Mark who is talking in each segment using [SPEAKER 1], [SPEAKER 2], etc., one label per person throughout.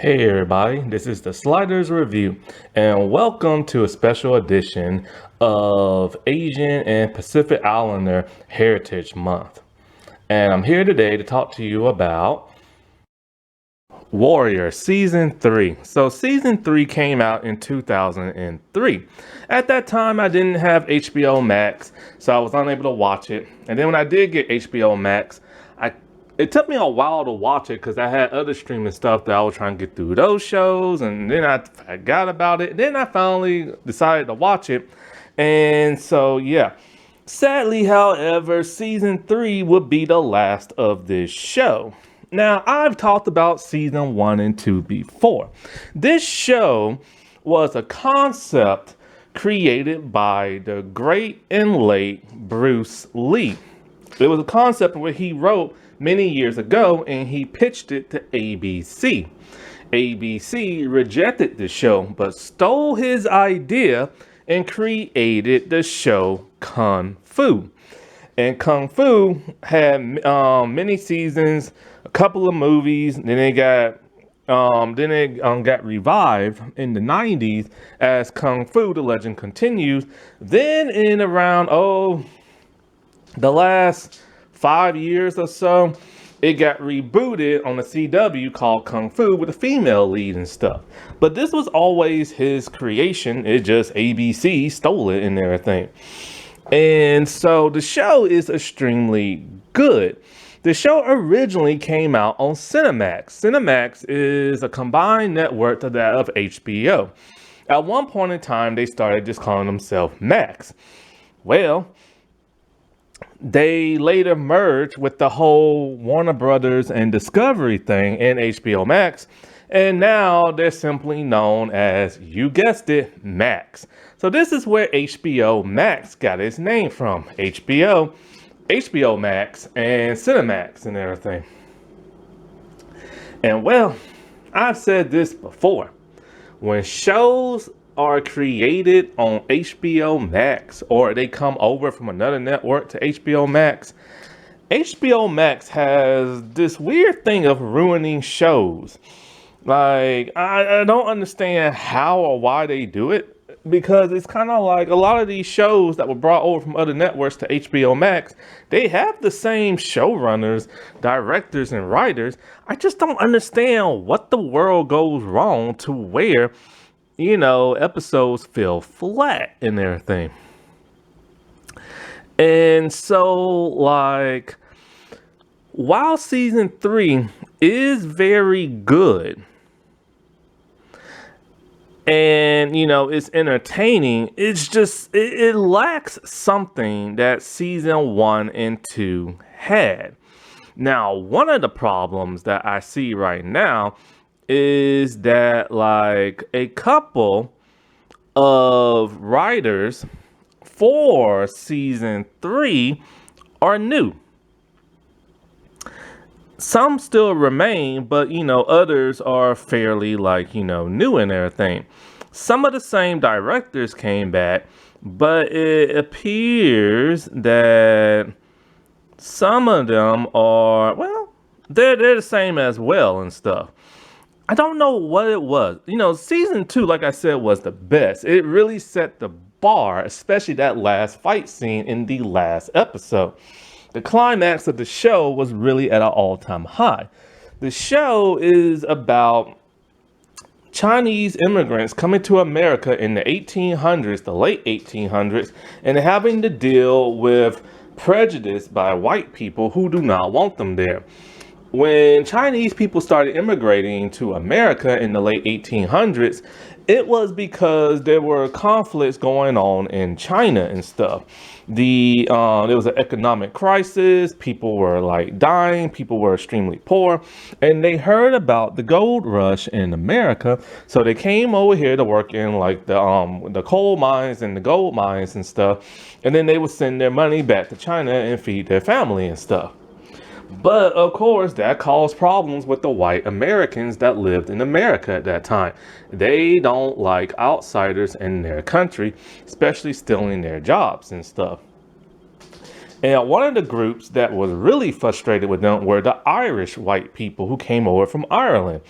[SPEAKER 1] Hey everybody, this is the Sliders Review, and welcome to a special edition of Asian and Pacific Islander Heritage Month. And I'm here today to talk to you about Warrior Season 3. So Season 3 came out in 2003. At that time, I didn't have HBO Max, so I was unable to watch it. And then when I did get HBO Max, it took me a while to watch it because I had other streaming stuff that I was trying to get through those shows, and then I forgot about it. Then I finally decided to watch it. And so, yeah. Sadly, however, season 3 would be the last of this show. Now, I've talked about season 1 and 2 before. This show was a concept created by the great and late Bruce Lee. It was a concept where he wrote many years ago and he pitched it to ABC. ABC rejected the show but stole his idea and created the show Kung Fu. And Kung Fu had many seasons, a couple of movies, then it got revived in the 90s as Kung Fu: The Legend Continues. Then in around the last 5 years or so, it got rebooted on the CW called Kung Fu with a female lead and stuff. But this was always his creation. It just ABC stole it and everything. And so the show is extremely good. The show originally came out on Cinemax. Cinemax is a combined network to that of HBO. At one point in time, they started just calling themselves Max. Well, they later merged with the whole Warner Brothers and Discovery thing in HBO Max, and now they're simply known as, you guessed it, Max. So this is where HBO Max got its name from. HBO Max, and Cinemax and everything. And well, I've said this before. When shows are created on HBO Max or they come over from another network to HBO Max has this weird thing of ruining shows. Like, I don't understand how or why they do it, because it's kind of like a lot of these shows that were brought over from other networks to HBO Max, they have the same showrunners, directors, and writers. I just don't understand what the world goes wrong to where, episodes feel flat and everything. And so, like, while season 3 is very good, and it's entertaining, it's just it lacks something that season 1 and 2 had. Now, one of the problems that I see right now is that, like, a couple of writers for season 3 are new. Some still remain, but others are fairly new and everything. Some of the same directors came back, but it appears that some of them are, they're the same as well and stuff. I don't know what it was. Season 2, like I said, was the best. It really set the bar, especially that last fight scene in the last episode. The climax of the show was really at an all-time high. The show is about Chinese immigrants coming to America in the 1800s, the late 1800s, and having to deal with prejudice by white people who do not want them there. When Chinese people started immigrating to America in the late 1800s, it was because there were conflicts going on in China and stuff. There was an economic crisis. People were dying. People were extremely poor, and they heard about the gold rush in America. So they came over here to work in the coal mines and the gold mines and stuff. And then they would send their money back to China and feed their family and stuff. But of course, that caused problems with the white Americans that lived in America at that time. They don't like outsiders in their country, especially stealing their jobs and stuff. And one of the groups that was really frustrated with them were the Irish white people who came over from Ireland.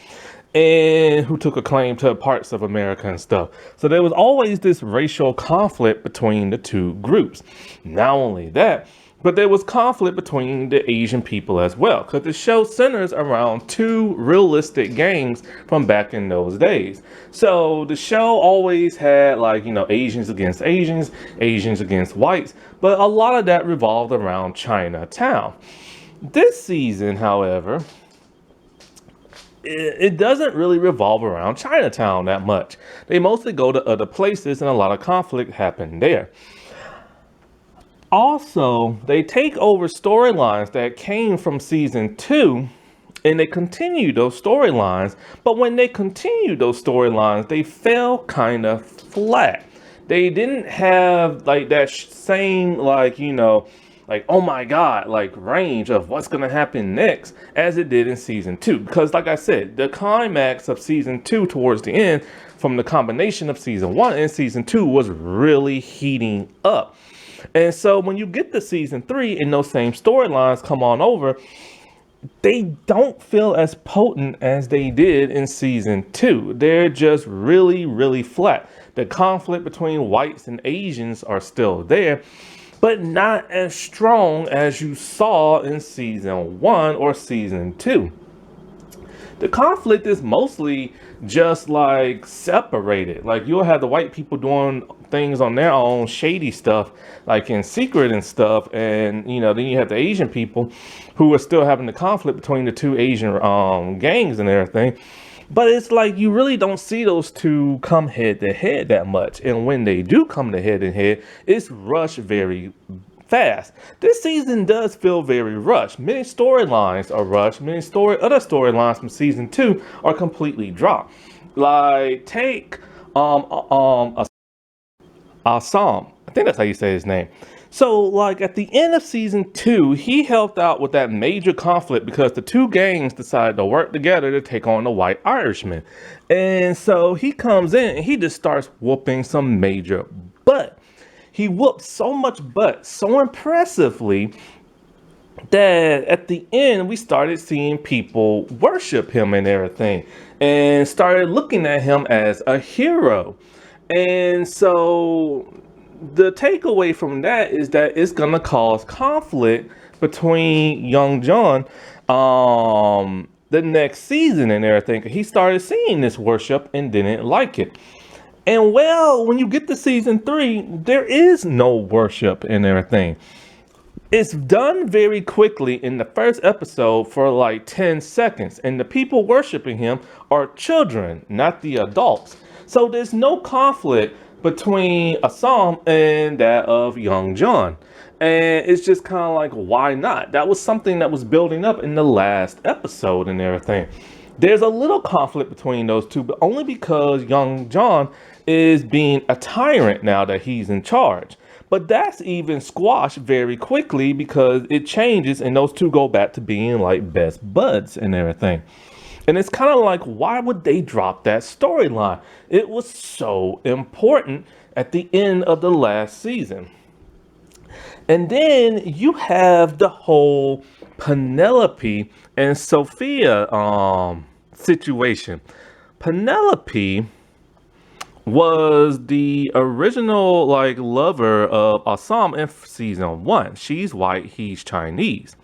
[SPEAKER 1] and who took a claim to parts of America and stuff. So there was always this racial conflict between the two groups. Not only that, but there was conflict between the Asian people as well, because the show centers around two realistic gangs from back in those days. So the show always had, like, Asians against Asians, Asians against whites, but a lot of that revolved around Chinatown. This season, however, it doesn't really revolve around Chinatown that much. They mostly go to other places, and a lot of conflict happened there. Also, they take over storylines that came from season 2, and they continue those storylines. But when they continued those storylines, they fell kind of flat. They didn't have like that same, like, oh my God, like range of what's going to happen next as it did in season 2. Because like I said, the climax of season 2 towards the end from the combination of season 1 and season 2 was really heating up. And so when you get to season 3 and those same storylines come on over, they don't feel as potent as they did in season 2. They're just really, really flat. The conflict between whites and Asians are still there, but not as strong as you saw in season 1 or season 2. The conflict is mostly just like separated. Like you'll have the white people doing things on their own shady stuff, like in secret and stuff. And, then you have the Asian people who are still having the conflict between the two Asian gangs and everything. But it's like you really don't see those two come head to head that much. And when they do come to head and head, it's rushed very fast. This season does feel very rushed. Many storylines are rushed. Many other storylines from season 2 are completely dropped. Like take Assam. I think that's how you say his name. So like at the end of season 2, he helped out with that major conflict because the two gangs decided to work together to take on the white Irishman. And so he comes in and he just starts whooping some major butt. He whooped so much butt so impressively that at the end we started seeing people worship him and everything and started looking at him as a hero. And so the takeaway from that is that it's going to cause conflict between Young John the next season and everything. He started seeing this worship and didn't like it. And well, when you get to season 3, there is no worship and everything. It's done very quickly in the first episode for like 10 seconds. And the people worshiping him are children, not the adults. So there's no conflict between Assam and that of Young John. And it's just kind of like, why not? That was something that was building up in the last episode and everything. There's a little conflict between those two, but only because Young John is being a tyrant now that he's in charge. But that's even squashed very quickly because it changes and those two go back to being like best buds and everything. And it's kind of like, why would they drop that storyline? It was so important at the end of the last season. And then you have the whole Penelope and Sophia situation. Penelope was the original like lover of Assam in season 1. She's white, he's Chinese.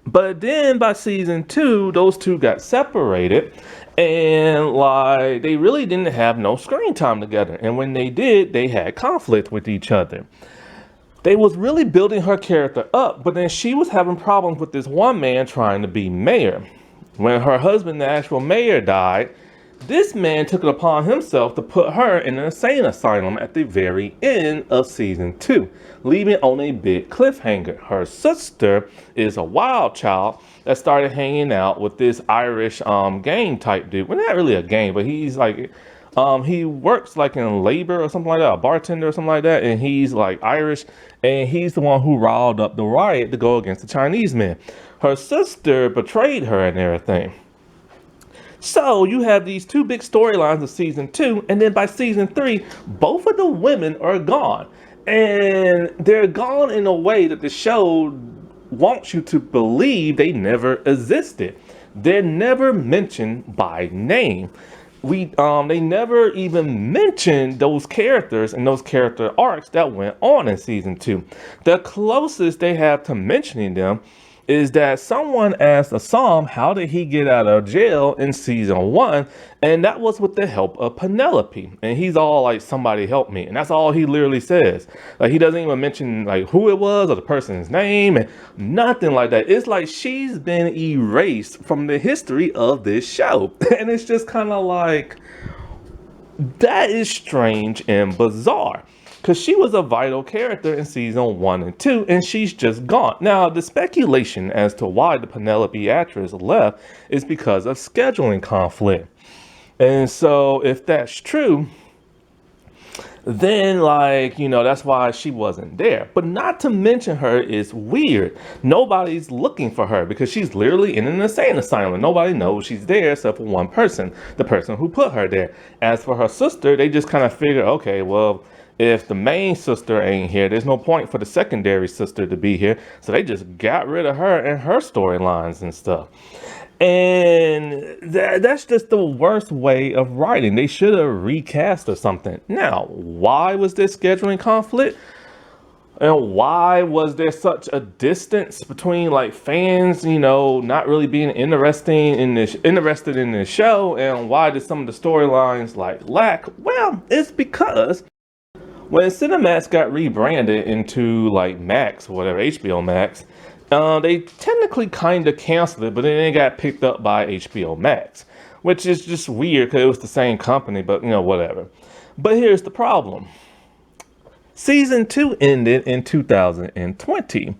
[SPEAKER 1] But then by season 2, those two got separated and like they really didn't have no screen time together. And when they did, they had conflict with each other. They was really building her character up, but then she was having problems with this one man trying to be mayor. When her husband, the actual mayor, died, this man took it upon himself to put her in an insane asylum at the very end of season 2, leaving on a big cliffhanger. Her sister is a wild child that started hanging out with this Irish gang type dude. Well, not really a gang, but he's like, he works like in labor or something like that, a bartender or something like that, and he's like Irish, and he's the one who riled up the riot to go against the Chinese man. Her sister betrayed her and everything. So you have these two big storylines of season 2, and then by season 3, both of the women are gone. And they're gone in a way that the show wants you to believe they never existed. they're never mentioned by name. They never even mentioned those characters and those character arcs that went on in season 2. The closest they have to mentioning them is that someone asked Assam how did he get out of jail in season 1, and that was with the help of Penelope. And he's all like, somebody help me, and that's all he literally says. Like, he doesn't even mention like who it was or the person's name and nothing like that. It's like she's been erased from the history of this show. And it's just kind of like, that is strange and bizarre, because she was a vital character in season 1 and 2, and she's just gone. Now, the speculation as to why the Penelope actress left is because of scheduling conflict. And so if that's true, then that's why she wasn't there. But not to mention, her is weird. Nobody's looking for her because she's literally in an insane asylum. Nobody knows she's there except for one person, the person who put her there. As for her sister, they just kind of figure, okay, well, if the main sister ain't here, there's no point for the secondary sister to be here. So they just got rid of her and her storylines and stuff. And that's just the worst way of writing. They should have recast or something. Now, why was there scheduling conflict? And why was there such a distance between like fans, not really being interested in this show? And why did some of the storylines lack? Well, it's because when Cinemax got rebranded into Max or whatever, HBO Max, they technically kind of canceled it, but then it got picked up by HBO Max, which is just weird because it was the same company, but whatever. But here's the problem. Season 2 ended in 2020.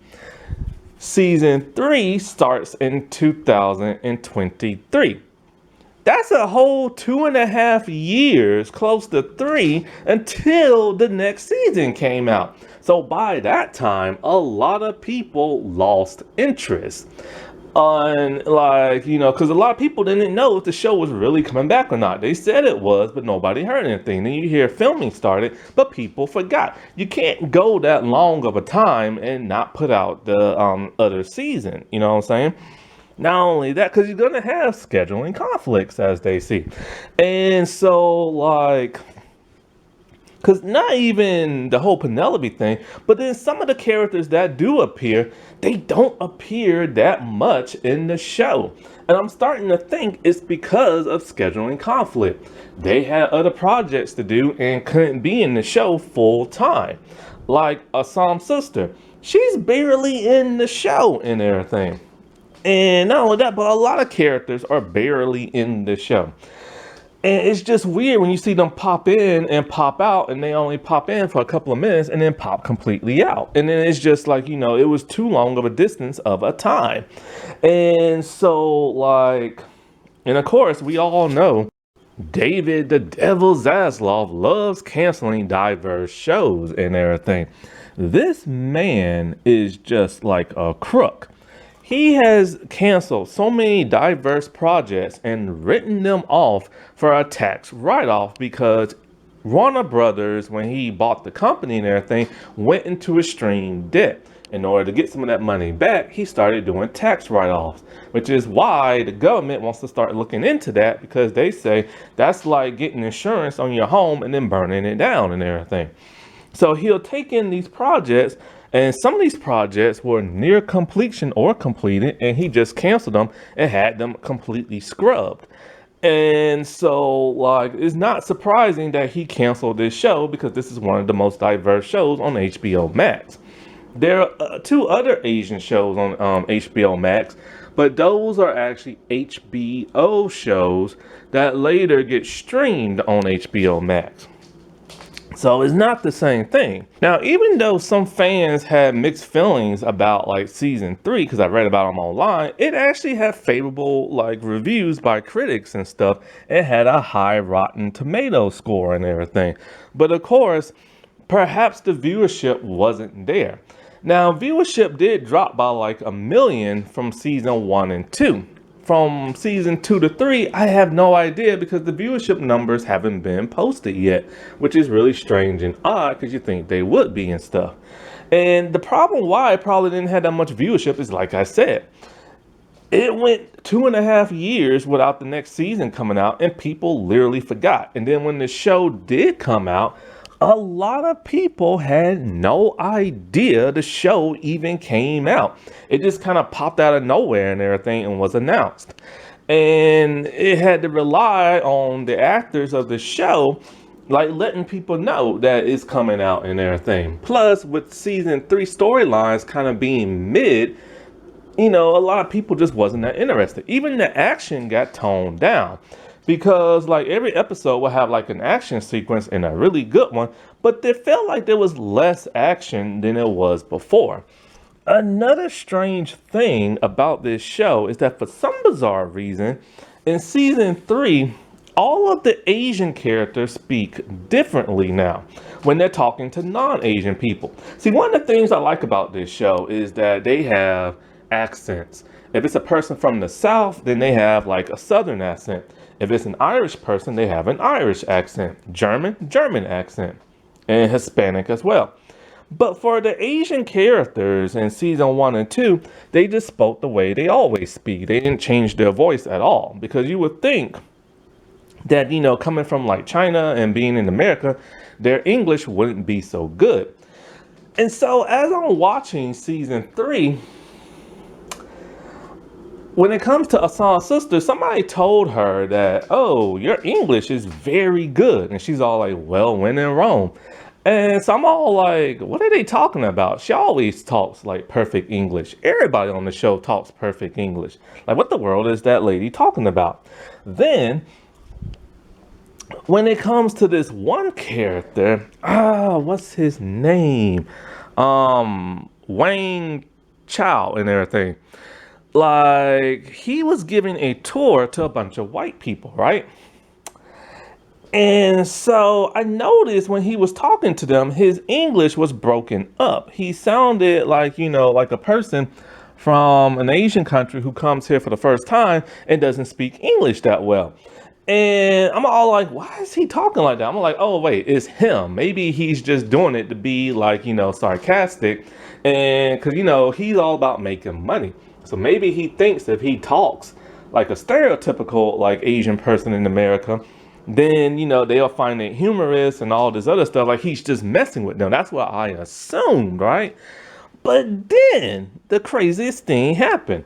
[SPEAKER 1] Season 3 starts in 2023. That's a whole 2.5 years, close to 3, until the next season came out. So by that time, a lot of people lost interest on because a lot of people didn't know if the show was really coming back or not. They said it was, but nobody heard anything. Then you hear filming started, but people forgot. You can't go that long of a time and not put out the other season. You know what I'm saying? Not only that, because you're going to have scheduling conflicts, as they see. And so, because not even the whole Penelope thing, but then some of the characters that do appear, they don't appear that much in the show. And I'm starting to think it's because of scheduling conflict. They had other projects to do and couldn't be in the show full time. Like Assam's sister, she's barely in the show and everything. And not only that, but a lot of characters are barely in the show. And it's just weird when you see them pop in and pop out, and they only pop in for a couple of minutes and then pop completely out. And then it's just it was too long of a distance of a time. And so and of course, we all know David the Devil Zaslav loves canceling diverse shows and everything. This man is just like a crook. He has canceled so many diverse projects and written them off for a tax write-off because Warner Brothers, when he bought the company and everything, went into extreme debt. In order to get some of that money back, he started doing tax write-offs, which is why the government wants to start looking into that, because they say that's like getting insurance on your home and then burning it down and everything. So he'll take in these projects, and some of these projects were near completion or completed, and he just canceled them and had them completely scrubbed. And so, it's not surprising that he canceled this show, because this is one of the most diverse shows on HBO Max. There are 2 other Asian shows on HBO Max, but those are actually HBO shows that later get streamed on HBO Max. So it's not the same thing. Now, even though some fans had mixed feelings about season 3, because I read about them online, it actually had favorable reviews by critics and stuff. It had a high Rotten Tomatoes score and everything. But of course, perhaps the viewership wasn't there. Now, viewership did drop by 1 million from season 1 and 2. From season 2 to 3, I have no idea, because the viewership numbers haven't been posted yet, which is really strange and odd, because you think they would be and stuff. And the problem why it probably didn't have that much viewership is, like I said, It went 2.5 years without the next season coming out, and people literally forgot. And then when the show did come out, a lot of people had no idea the show even came out. It just kind of popped out of nowhere and everything and was announced. And it had to rely on the actors of the show, like letting people know that it's coming out and everything. Plus, with season 3 storylines kind of being mid, a lot of people just wasn't that interested. Even the action got toned down because like every episode will have like an action sequence and a really good one, but it felt like there was less action than it was before. Another strange thing about this show is that for some bizarre reason, in season 3, all of the Asian characters speak differently now when they're talking to non-Asian people. See, one of the things I like about this show is that they have accents. If it's a person from the South, then they have like a Southern accent. If it's an Irish person, they have an Irish accent. German accent. And Hispanic as well. But for the Asian characters in season 1 and 2, they just spoke the way they always speak. They didn't change their voice at all. Because you would think that, coming from like China and being in America, their English wouldn't be so good. And so as I'm watching season 3, when it comes to Asan's sister, somebody told her that, oh, your English is very good. And she's all like, well, when in Rome. And so I'm all like, what are they talking about? She always talks like perfect English. Everybody on the show talks perfect English. Like, what the world is that lady talking about? Then, when it comes to this one character, what's his name? Wang Chow and everything. Like, he was giving a tour to a bunch of white people, right? And so I noticed when he was talking to them, his English was broken up. He sounded like, like a person from an Asian country who comes here for the first time and doesn't speak English that well. And I'm all like, why is he talking like that? I'm like, oh, wait, it's him. Maybe he's just doing it to be like, sarcastic. And because, he's all about making money. So maybe he thinks if he talks like a stereotypical like Asian person in America, then, they'll find it humorous and all this other stuff. Like he's just messing with them. That's what I assumed, right? But then the craziest thing happened.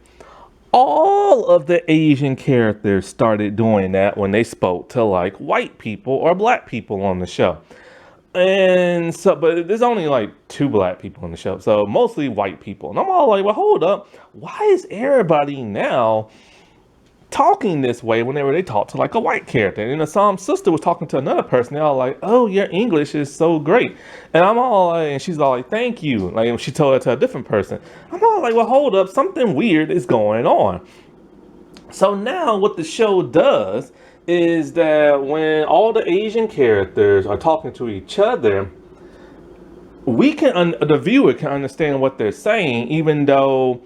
[SPEAKER 1] All of the Asian characters started doing that when they spoke to like white people or black people on the show. And so, but there's only like 2 black people on the show. So mostly white people. And I'm all like, well, hold up. Why is everybody now talking this way whenever they talk to like a white character? And Asam's sister was talking to another person. They're all like, oh, your English is so great. And I'm all like, and she's all like, thank you. Like she told it to a different person. I'm all like, well, hold up. Something weird is going on. So now what the show does is that when all the Asian characters are talking to each other, the viewer can understand what they're saying, even though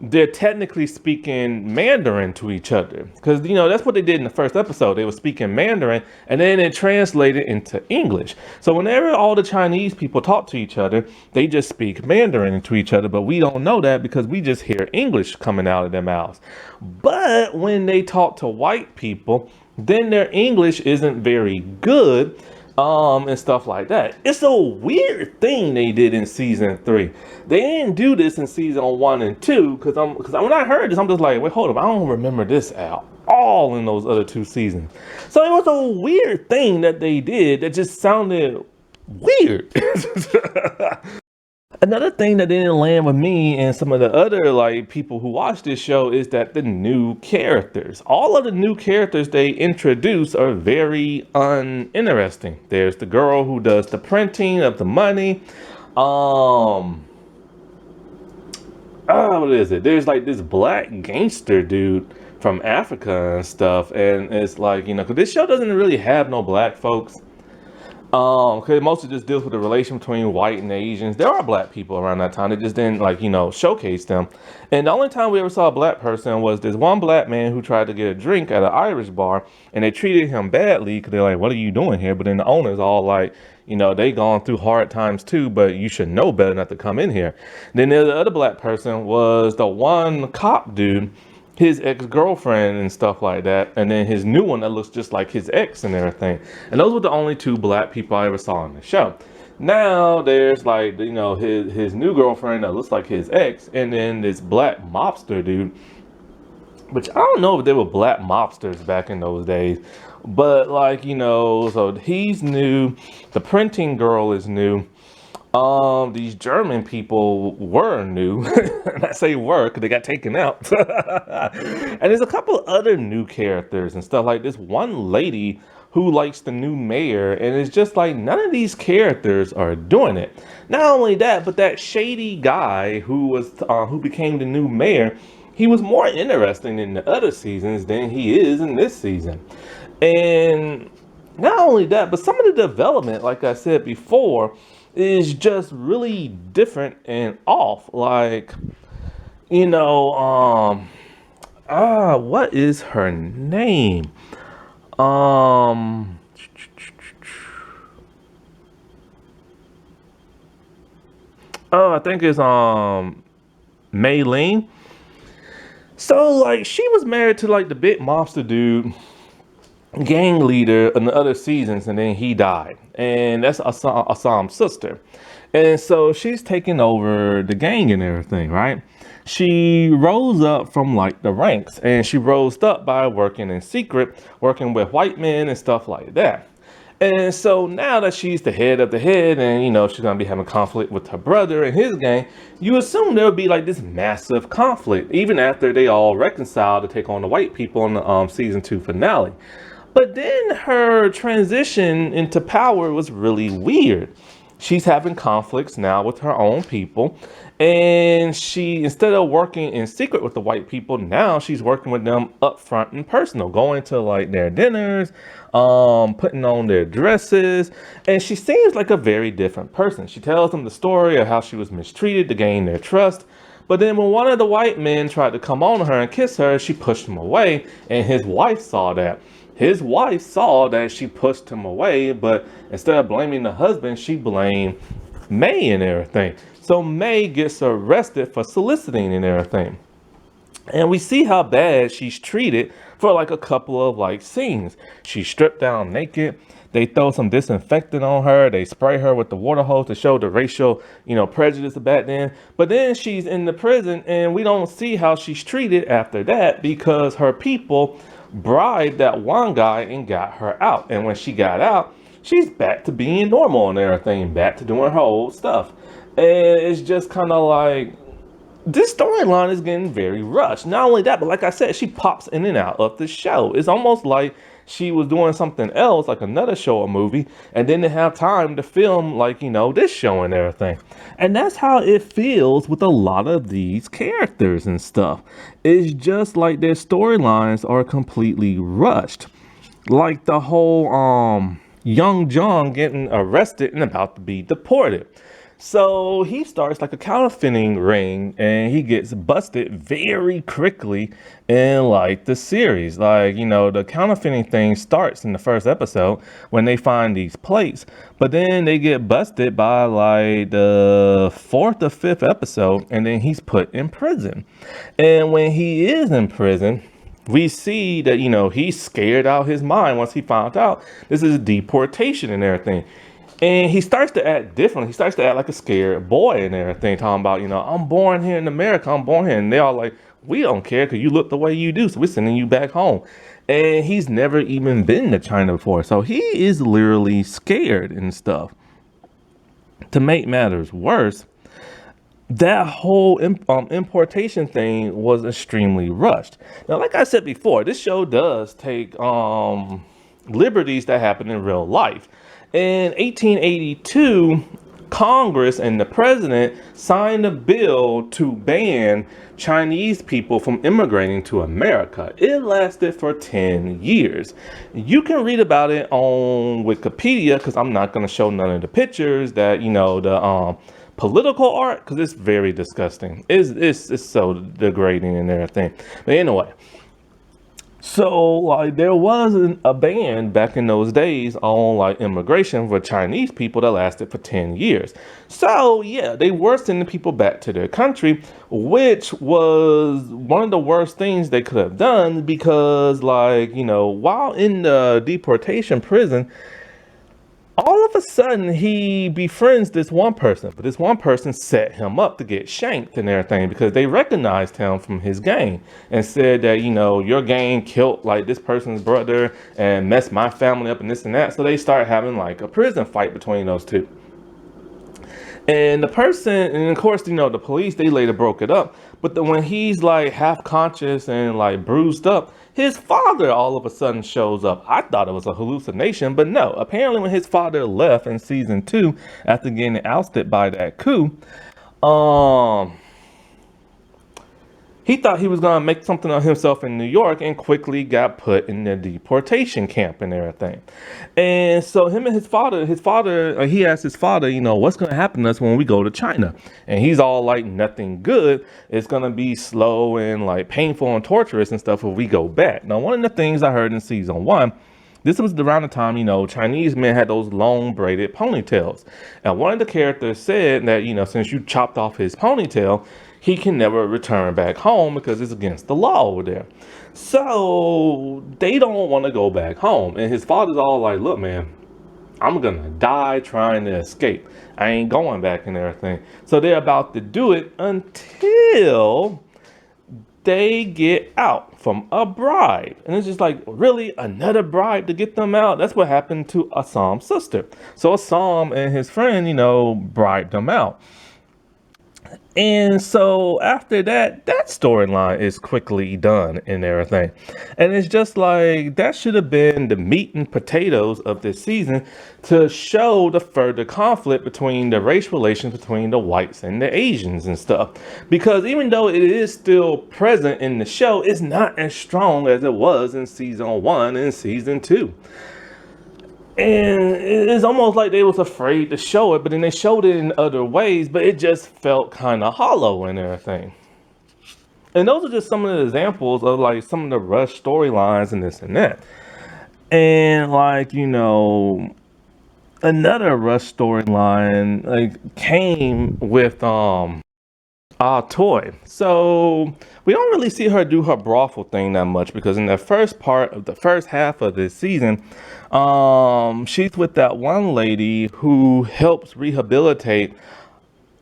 [SPEAKER 1] they're technically speaking Mandarin to each other. Because, that's what they did in the first episode. They were speaking Mandarin and then it translated into English. So whenever all the Chinese people talk to each other, they just speak Mandarin to each other. But we don't know that because we just hear English coming out of their mouths. But when they talk to white people, then their English isn't very good. And stuff like that. It's a weird thing they did in season 3. They didn't do this in season 1 and 2 because when I heard this, I'm just like, wait, hold up, I don't remember this at all in those other 2 seasons. So it was a weird thing that they did that just sounded weird. Another thing that didn't land with me and some of the other like people who watch this show is that the new characters. All of the new characters they introduce are very uninteresting. There's the girl who does the printing of the money. What is it? There's like this black gangster dude from Africa and stuff, and it's like, because this show doesn't really have no black folks. Because it mostly just deals with the relation between white and Asians. There are black people around that time. They just didn't showcase them. And the only time we ever saw a black person was this one black man who tried to get a drink at an Irish bar, and they treated him badly because they're like, what are you doing here? But then the owners all like, they gone through hard times too, but you should know better not to come in here. Then the other black person was the one cop dude his ex-girlfriend and stuff like that, and then his new one that looks just like his ex and everything. And those were the only two black people I ever saw on the show. Now there's like, his new girlfriend that looks like his ex, and then this black mobster dude, which I don't know if they were black mobsters back in those days, but like, so he's new. The printing girl is new. These German people were new. And I say were because they got taken out. And there's a couple other new characters and stuff, like this one lady who likes the new mayor, and it's just like none of these characters are doing it. Not only that, but that shady guy who became the new mayor, he was more interesting in the other seasons than he is in this season. And not only that, but some of the development, like I said before, is just really different and off. Like, what is her name? I think it's Mei Ling. So like she was married to like the big mobster dude, gang leader in the other seasons, and then he died, and that's Assam's sister. And so she's taking over the gang and everything, right? She rose up from like the ranks, and she rose up by working in secret, working with white men and stuff like that. And so now that she's the head of the head, and she's gonna be having conflict with her brother and his gang, you assume there would be like this massive conflict, even after they all reconcile to take on the white people in the season 2 finale. But then her transition into power was really weird. She's having conflicts now with her own people, and she, instead of working in secret with the white people, now she's working with them up front and personal, going to like their dinners, putting on their dresses, and she seems like a very different person. She tells them the story of how she was mistreated to gain their trust. But then when one of the white men tried to come on her and kiss her, she pushed him away, and his wife saw that. His wife saw that she pushed him away, but instead of blaming the husband, she blamed May and everything. So May gets arrested for soliciting and everything. And we see how bad she's treated for like a couple of like scenes. She's stripped down naked. They throw some disinfectant on her. They spray her with the water hose to show the racial, prejudice back then. But then she's in the prison, and we don't see how she's treated after that, because her people bribed that one guy and got her out. And when she got out, she's back to being normal and everything, back to doing her old stuff. And it's just kind of like, this storyline is getting very rushed. Not only that, but like I said, she pops in and out of the show. It's almost like she was doing something else, like another show or movie, and didn't have time to film like, this show and everything. And that's how it feels with a lot of these characters and stuff. It's just like their storylines are completely rushed. Like the whole young John getting arrested and about to be deported. So he starts like a counterfeiting ring, and he gets busted very quickly in like the series. Like, the counterfeiting thing starts in the first episode when they find these plates, but then they get busted by like the 4th or 5th episode, and then he's put in prison. And when he is in prison, we see that, he's scared out his mind once he found out this is deportation and everything. And he starts to act differently. He starts to act like a scared boy and everything, talking about, I'm born here in America. I'm born here. And they all like, we don't care because you look the way you do. So we're sending you back home. And he's never even been to China before. So he is literally scared and stuff. To make matters worse, that whole importation thing was extremely rushed. Now, like I said before, this show does take liberties that happen in real life. In 1882, Congress and the president signed a bill to ban Chinese people from immigrating to America. It lasted for 10 years. You can read about it on Wikipedia, because I'm not going to show none of the pictures that, the political art, because it's very disgusting. It's so degrading and everything. But anyway, So like there was a ban back in those days on like immigration for Chinese people that lasted for 10 years. So yeah, they were sending people back to their country, which was one of the worst things they could have done because like, while in the deportation prison, all of a sudden he befriends this one person, but this one person set him up to get shanked and everything because they recognized him from his gang and said that, your gang killed like this person's brother and messed my family up and this and that. So they start having like a prison fight between those two. And the person, and of course, the police, they later broke it up. But when he's like half conscious and like bruised up, his father all of a sudden shows up. I thought it was a hallucination, but no. Apparently, when his father left in season 2, after getting ousted by that coup, um, he thought he was going to make something of himself in New York and quickly got put in the deportation camp and everything. And so him and his father, he asked his father, what's going to happen to us when we go to China? And he's all like, nothing good. It's going to be slow and like painful and torturous and stuff if we go back. Now, one of the things I heard in season 1, this was around the time, Chinese men had those long braided ponytails. And one of the characters said that, since you chopped off his ponytail, he can never return back home because it's against the law over there. So they don't want to go back home. And his father's all like, look, man, I'm going to die trying to escape. I ain't going back and everything. So they're about to do it until they get out from a bribe. And it's just like, really? Another bribe to get them out? That's what happened to Assam's sister. So Assam and his friend, bribed them out. And so after that storyline is quickly done and everything. And it's just like, that should have been the meat and potatoes of this season to show the further conflict between the race relations between the whites and the Asians and stuff. Because even though it is still present in the show, it's not as strong as it was in season 1 and season 2. And it's almost like they was afraid to show it, but then they showed it in other ways, but it just felt kind of hollow and everything. And those are just some of the examples of like some of the rush storylines and this and that. And like, another rush storyline like came with Toy. So we don't really see her do her brothel thing that much because in the first part of the first half of this season, she's with that one lady who helps rehabilitate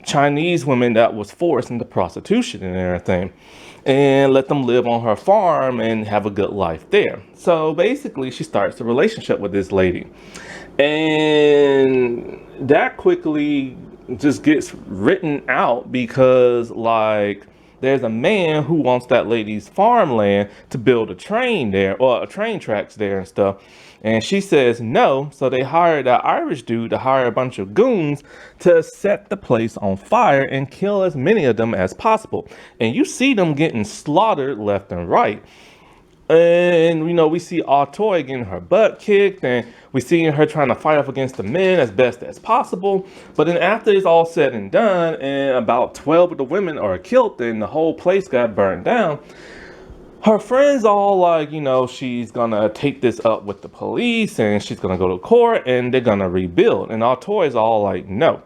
[SPEAKER 1] Chinese women that was forced into prostitution and everything, and let them live on her farm and have a good life there. So basically, she starts a relationship with this lady, and that quickly just gets written out because like there's a man who wants that lady's farmland to build a train there or a train tracks there and stuff, and she says no. So they hired that Irish dude to hire a bunch of goons to set the place on fire and kill as many of them as possible. And you see them getting slaughtered left and right. And we see Toy getting her butt kicked, and we see her trying to fight off against the men as best as possible. But then after it's all said and done, and about 12 of the women are killed, and the whole place got burned down, her friends all like, she's gonna take this up with the police, and she's gonna go to court, and they're gonna rebuild. And Toy is all like, no.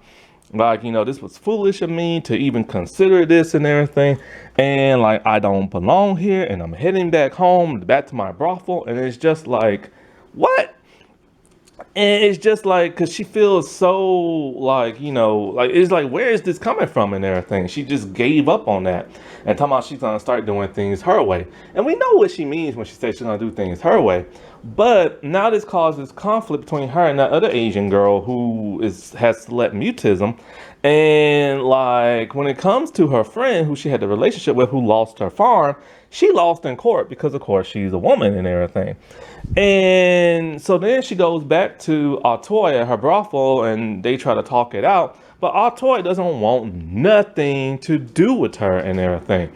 [SPEAKER 1] Like, this was foolish of me to even consider this and everything. And like, I don't belong here and I'm heading back home, back to my brothel. And it's just like, what? And it's just like, cause she feels so like, like, it's like, where is this coming from and everything? She just gave up on that and talking about she's gonna start doing things her way. And we know what she means when she says she's gonna do things her way. But now this causes conflict between her and that other Asian girl who has select mutism. And like, when it comes to her friend who she had the relationship with who lost her farm, she lost in court because of course she's a woman and everything. And so then she goes back to Toy at her brothel and they try to talk it out. But Toy doesn't want nothing to do with her and everything.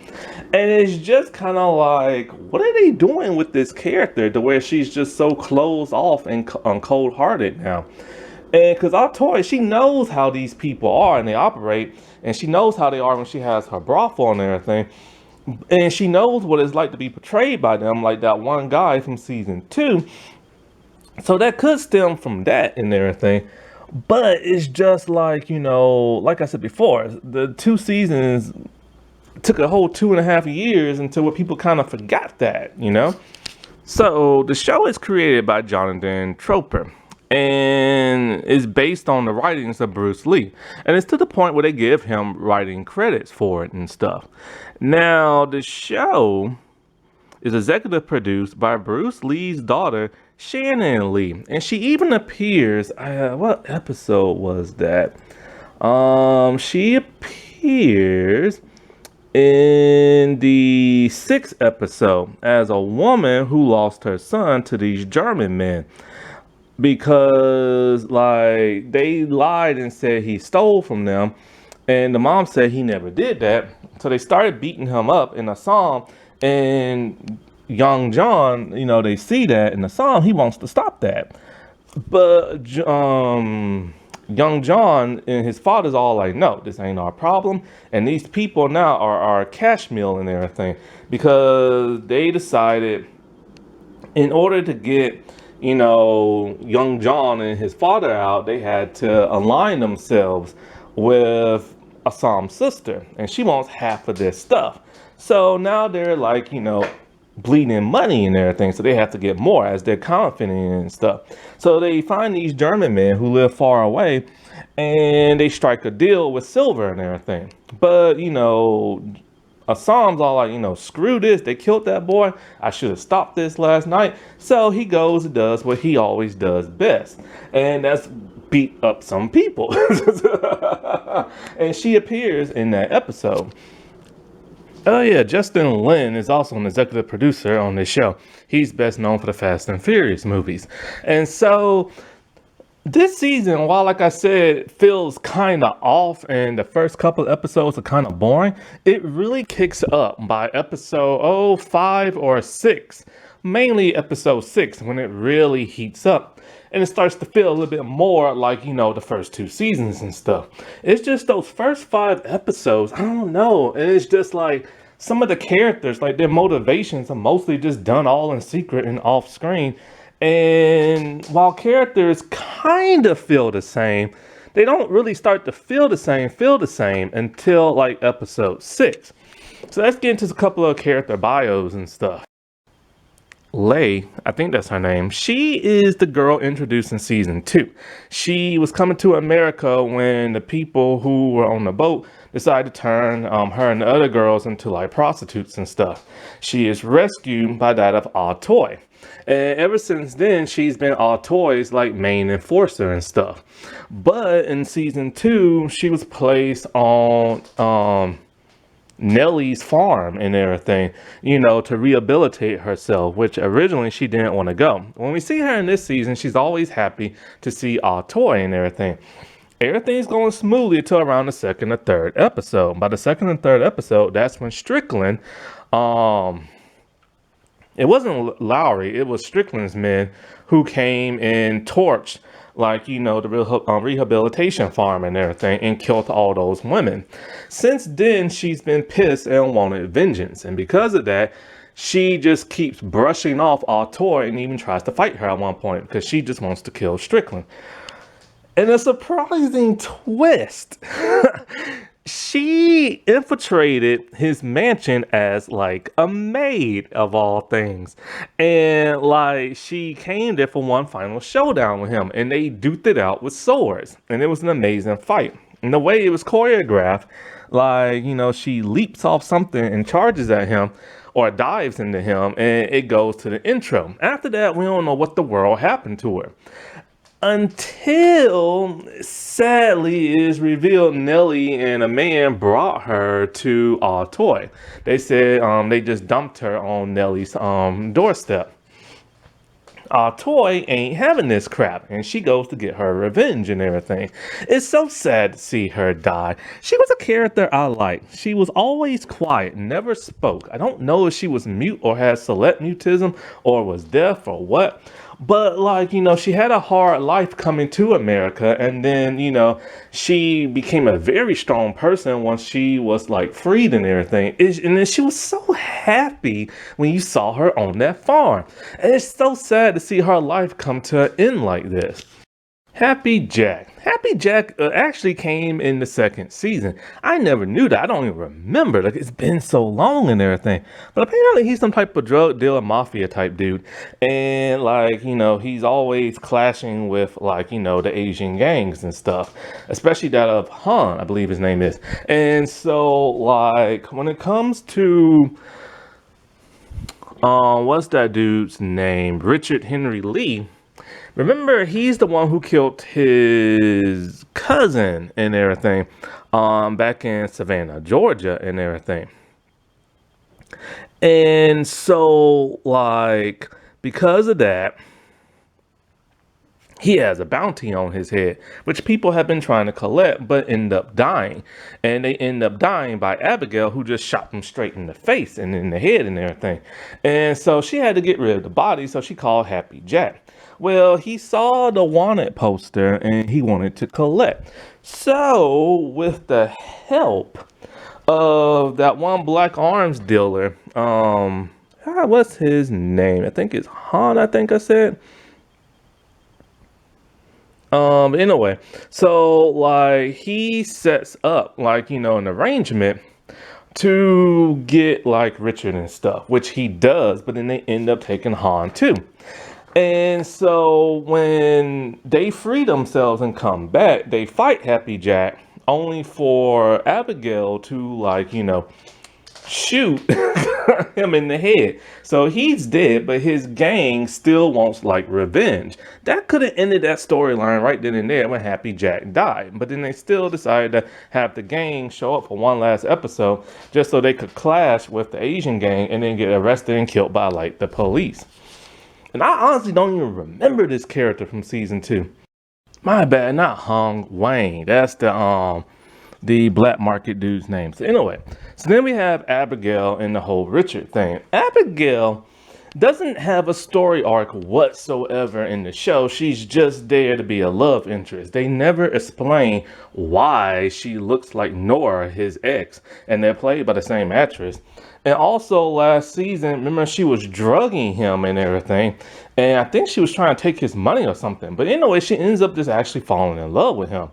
[SPEAKER 1] And it's just kind of like, what are they doing with this character to where she's just so closed off and cold-hearted now? And because Toy, she knows how these people are and they operate. And she knows how they are when she has her brothel and everything. and she knows what it's like to be portrayed by them, like that one guy from season two. So that could stem from that and everything. But it's just like, like I said before, the 2 seasons took a whole 2.5 years until where people kind of forgot that. So the show is created by Jonathan Troper and is based on the writings of Bruce Lee. And it's to the point where they give him writing credits for it and stuff. Now, the show is executive produced by Bruce Lee's daughter, Shannon Lee. And she even appears, what episode was that? She appears in the 6th episode as a woman who lost her son to these German men because like they lied and said he stole from them, and the mom said he never did that. So they started beating him up in a song, and young John, they see that in the song, he wants to stop that. But young John and his father's all like, no, this ain't our problem. And these people now are our cash meal and everything, because they decided in order to get, young John and his father out, they had to align themselves with Assam's sister, and she wants half of this stuff. So now they're like, bleeding money and everything, so they have to get more as they're confident and stuff. So they find these German men who live far away, and they strike a deal with silver and everything. But Assam's all like, screw this, they killed that boy, I should have stopped this last night. So he goes and does what he always does best, and that's beat up some people. And she appears in that episode. Oh yeah, Justin Lin is also an executive producer on this show. He's best known for the Fast and Furious movies. And so this season, while like I said, feels kind of off and the first couple episodes are kind of boring, it really kicks up by episode 5 or 6. Mainly episode 6 when it really heats up. And it starts to feel a little bit more like, the first 2 seasons and stuff. It's just those first 5 episodes, I don't know. And it's just like some of the characters, like their motivations are mostly just done all in secret and off screen. And while characters kind of feel the same, they don't really start to feel the same until like episode 6. So let's get into a couple of character bios and stuff. Lei, I think that's her name. She is the girl introduced in season 2. She was coming to America when the people who were on the boat decided to turn her and the other girls into like prostitutes and stuff. She is rescued by that of Ah Toy. And ever since then, she's been Ah Toy's like main enforcer and stuff. But in season 2, she was placed on Nellie's farm and everything, to rehabilitate herself, which originally she didn't want to go. When we see her in this season, she's always happy to see Ah Toy and everything. Everything's going smoothly until around the 2nd or 3rd episode. By the 2nd and 3rd episode, that's when Strickland, it wasn't Lowry, it was Strickland's men who came and torched the rehabilitation farm and everything, and killed all those women. Since then, she's been pissed and wanted vengeance. And because of that, she just keeps brushing off Ah Toy and even tries to fight her at one point because she just wants to kill Strickland. And a surprising twist, she infiltrated his mansion as like a maid of all things. And like she came there for one final showdown with him, and they duked it out with swords. And it was an amazing fight. And the way it was choreographed, she leaps off something and charges at him or dives into him, and it goes to the intro. After that, we don't know what the world happened to her. Until, sadly, it is revealed Nellie and a man brought her to Ah Toy. They said they just dumped her on Nellie's doorstep. Ah Toy ain't having this crap, and she goes to get her revenge and everything. It's so sad to see her die. She was a character I liked. She was always quiet, never spoke. I don't know if she was mute or had select mutism or was deaf or what. But like, she had a hard life coming to America, and then, she became a very strong person once she was like freed and everything. And then she was so happy when you saw her on that farm. And it's so sad to see her life come to an end like this. Happy Jack. Happy Jack actually came in the second season. I never knew that. I don't even remember. Like, it's been so long and everything. But apparently he's some type of drug dealer, mafia type dude. And like, he's always clashing with like, the Asian gangs and stuff. Especially that of Han, I believe his name is. And so like when it comes to what's that dude's name? Richard Henry Lee. Remember, he's the one who killed his cousin and everything, back in Savannah, Georgia and everything. And so, like, because of that, he has a bounty on his head, which people have been trying to collect, but end up dying. And they end up dying by Abigail, who just shot them straight in the face and in the head and everything. And so she had to get rid of the body, so she called Happy Jack. Well, he saw the wanted poster and he wanted to collect. So, with the help of that one black arms dealer, what's his name? I think it's Han, I think I said. Anyway, so like he sets up like, an arrangement to get like Richard and stuff, which he does, but then they end up taking Han too. And so when they free themselves and come back, they fight Happy Jack only for Abigail to like, shoot him in the head. So he's dead, but his gang still wants like revenge. That could have ended that storyline right then and there when Happy Jack died. But then they still decided to have the gang show up for one last episode just so they could clash with the Asian gang and then get arrested and killed by like the police. And I honestly don't even remember this character from season 2. My bad, not Hong Wang. That's the black market dude's name. So anyway, so then we have Abigail and the whole Richard thing. Abigail doesn't have a story arc whatsoever in the show. She's just there to be a love interest. They never explain why she looks like Nora, his ex, and they're played by the same actress. And also last season, remember she was drugging him and everything. And I think she was trying to take his money or something. But anyway, she ends up just actually falling in love with him.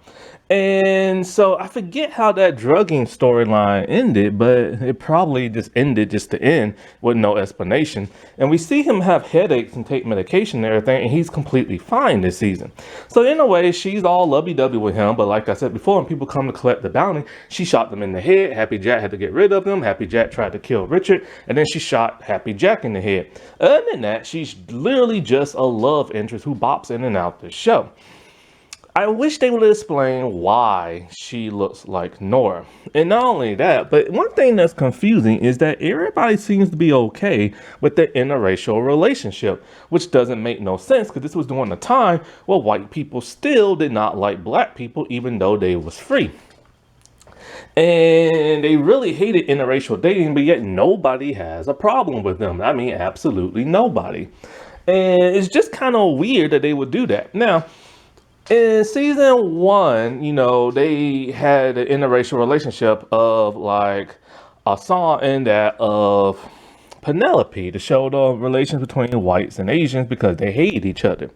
[SPEAKER 1] And so I forget how that drugging storyline ended, but it probably just ended just to end with no explanation. And we see him have headaches and take medication and everything, and he's completely fine this season. So in a way, she's all lovey-dovey with him. But like I said before, when people come to collect the bounty, she shot them in the head. Happy Jack had to get rid of them. Happy Jack tried to kill Richard, and then she shot Happy Jack in the head. Other than that, she's literally just a love interest who bops in and out the show. I wish they would explain why she looks like Nora. And not only that, but one thing that's confusing is that everybody seems to be okay with the interracial relationship, which doesn't make no sense because this was during a time where white people still did not like black people even though they was free. And they really hated interracial dating, but yet nobody has a problem with them. I mean, absolutely nobody. And it's just kind of weird that they would do that. Now, in season 1, they had an interracial relationship of like a song and that of Penelope to show the relations between whites and Asians because they hated each other.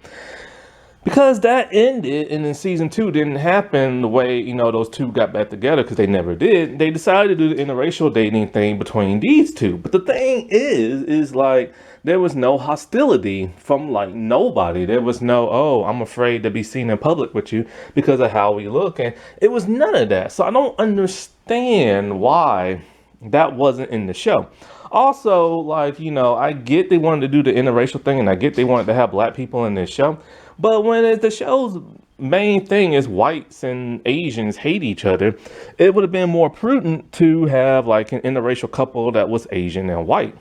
[SPEAKER 1] Because that ended and in season 2 didn't happen the way, those two got back together because they never did. They decided to do the interracial dating thing between these two. But the thing is like, there was no hostility from like nobody. There was no, oh, I'm afraid to be seen in public with you because of how we look. And it was none of that. So I don't understand why that wasn't in the show. Also, like, I get they wanted to do the interracial thing and I get they wanted to have black people in this show. But when the show's main thing is whites and Asians hate each other, it would have been more prudent to have like an interracial couple that was Asian and white.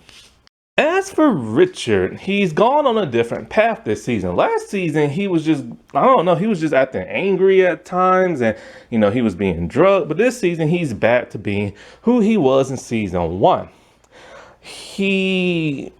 [SPEAKER 1] As for Richard, he's gone on a different path this season. Last season, he was just, I don't know, he was just acting angry at times and, he was being drugged. But this season, he's back to being who he was in season 1. He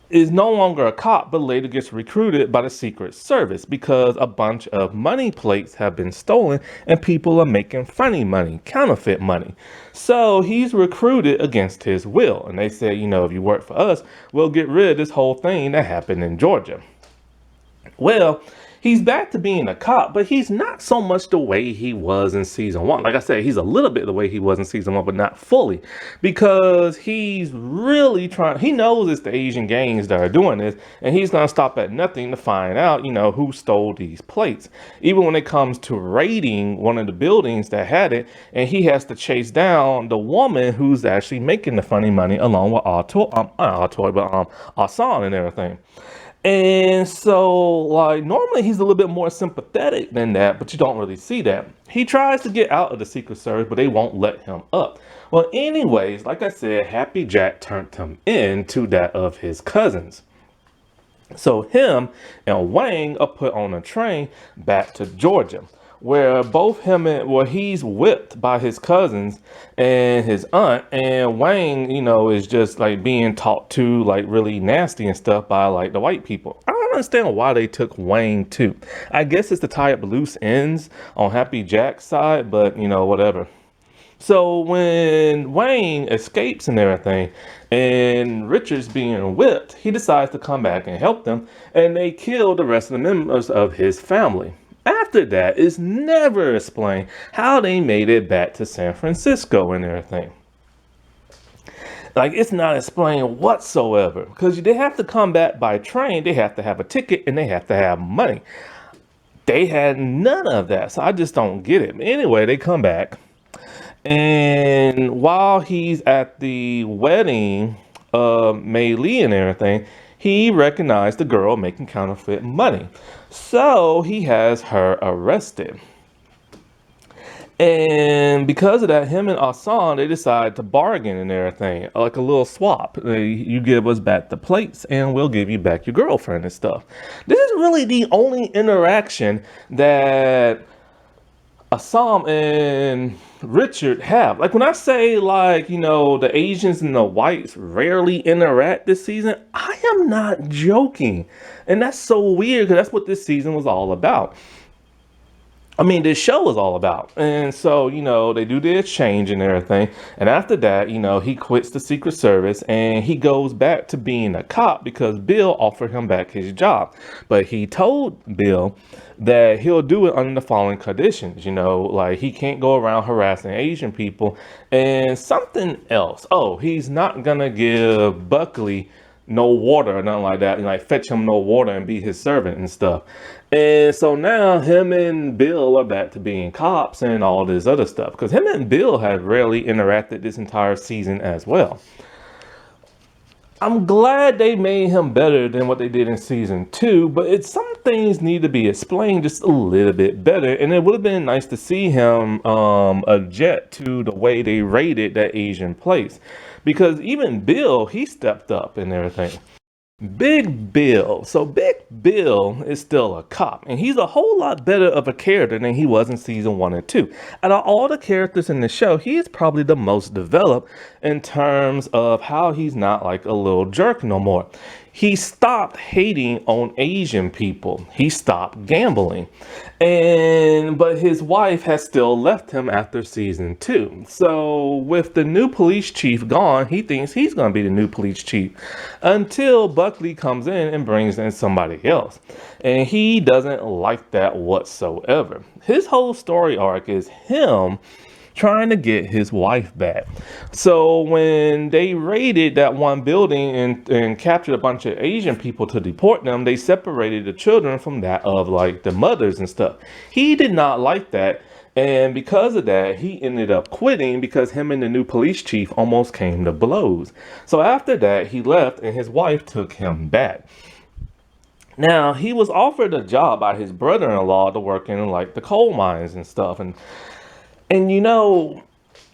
[SPEAKER 1] is no longer a cop, but later gets recruited by the Secret Service because a bunch of money plates have been stolen and people are making funny money, counterfeit money. So he's recruited against his will. And they say, if you work for us, we'll get rid of this whole thing that happened in Georgia. Well, he's back to being a cop, but he's not so much the way he was in season one. Like I said, he's a little bit the way he was in season one, but not fully, because he's really trying. He knows it's the Asian gangs that are doing this, and he's gonna stop at nothing to find out, who stole these plates. Even when it comes to raiding one of the buildings that had it, and he has to chase down the woman who's actually making the funny money, along with Asan and everything. And so, like, normally he's a little bit more sympathetic than that, but you don't really see that. He tries to get out of the Secret Service, but they won't let him up. Well, anyways, like I said, Happy Jack turned him into that of his cousins. So him and Wang are put on a train back to Georgia, where he's whipped by his cousins and his aunt, and Wang, is just like being taught to like really nasty and stuff by like the white people. I don't understand why they took Wang too. I guess it's to tie up loose ends on Happy Jack's side, but whatever. So when Wayne escapes and everything, and Richard's being whipped, he decides to come back and help them, and they kill the rest of the members of his family. After that, it's never explained how they made it back to San Francisco and everything. Like, it's not explained whatsoever, because they have to come back by train, they have to have a ticket, and they have to have money. They had none of that, so I just don't get it. Anyway, they come back. And while he's at the wedding of Mei Lee and everything, he recognized the girl making counterfeit money. So he has her arrested. And because of that, him and Asan, they decide to bargain and everything, like a little swap. You give us back the plates and we'll give you back your girlfriend and stuff. This is really the only interaction that Assam and Richard have. Like, when I say, like, the Asians and the whites rarely interact this season, I am not joking. And that's so weird, because that's what this season was all about. I mean, this show was all about. And so, they do the exchange and everything. And after that, he quits the Secret Service and he goes back to being a cop because Bill offered him back his job. But he told Bill that he'll do it under the following conditions. Like, he can't go around harassing Asian people, and something else. Oh, he's not gonna give Buckley no water or nothing like that, and like fetch him no water and be his servant and stuff. And so now him and Bill are back to being cops and all this other stuff, because him and Bill have rarely interacted this entire season as well. I'm glad they made him better than what they did in season 2, but some things need to be explained just a little bit better, and it would have been nice to see him adjust to the way they rated that Asian place, because even Bill, he stepped up and everything. Big Bill. So Big Bill is still a cop, and he's a whole lot better of a character than he was in season 1 and 2. Out of all the characters in the show, he's probably the most developed in terms of how he's not like a little jerk no more. He stopped hating on Asian people. He stopped gambling. But his wife has still left him after season 2. So with the new police chief gone, he thinks he's going to be the new police chief until Buckley comes in and brings in somebody else. And he doesn't like that whatsoever. His whole story arc is him trying to get his wife back. So when they raided that one building and captured a bunch of Asian people to deport them, they separated the children from that of like the mothers and stuff. He did not like that. And because of that, he ended up quitting because him and the new police chief almost came to blows. So after that, he left and his wife took him back. Now, he was offered a job by his brother-in-law to work in like the coal mines and stuff. And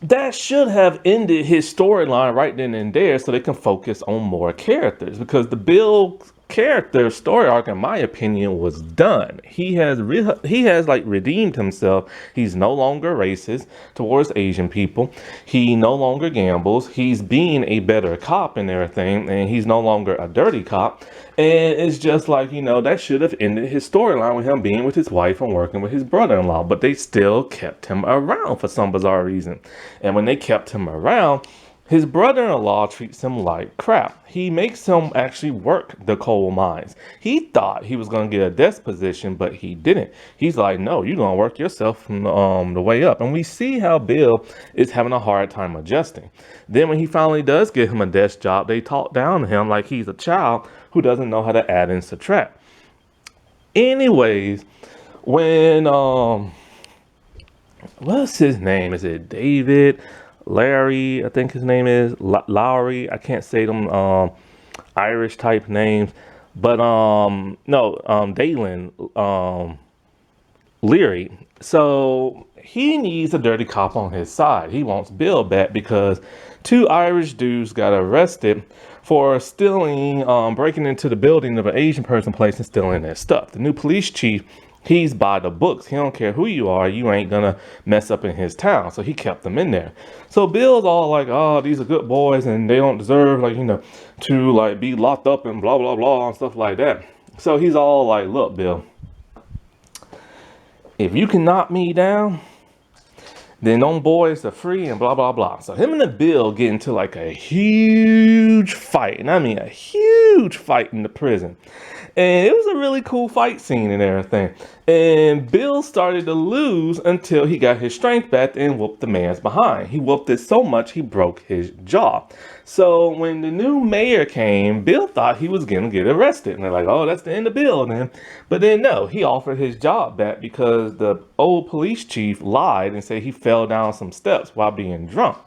[SPEAKER 1] that should have ended his storyline right then and there so they can focus on more characters, because the Bill character story arc, in my opinion, was done. He has like redeemed himself. He's no longer racist towards Asian people. He no longer gambles. He's being a better cop and everything, and he's no longer a dirty cop. And it's just like, that should have ended his storyline with him being with his wife and working with his brother-in-law, but they still kept him around for some bizarre reason. And when they kept him around, his brother-in-law treats him like crap. He makes him actually work the coal mines. He thought he was going to get a desk position, but he didn't. He's like, no, you're going to work yourself from the way up. And we see how Bill is having a hard time adjusting. Then when he finally does get him a desk job, they talk down to him like he's a child who doesn't know how to add and subtract. Anyways, when, what's his name? Is it David? Larry, I think his name is Lowry. I can't say them Irish type names, but no, Dalen Leary. So he needs a dirty cop on his side. He wants Bill back because two Irish dudes got arrested for stealing, breaking into the building of an Asian person place and stealing their stuff. The new police chief, he's by the books. He don't care who you are. You ain't gonna mess up in his town. So he kept them in there. So Bill's all like, oh, these are good boys and they don't deserve to like be locked up and blah, blah, blah and stuff like that. So he's all like, look, Bill, if you can knock me down, then them boys are free and blah, blah, blah. So him and the Bill get into like a huge fight. And I mean a huge fight in the prison. And it was a really cool fight scene and everything. And Bill started to lose until he got his strength back and whooped the man's behind. He whooped it so much he broke his jaw. So when the new mayor came, Bill thought he was going to get arrested. And they're like, oh, that's the end of Bill then. But then no, he offered his job back because the old police chief lied and said he fell down some steps while being drunk.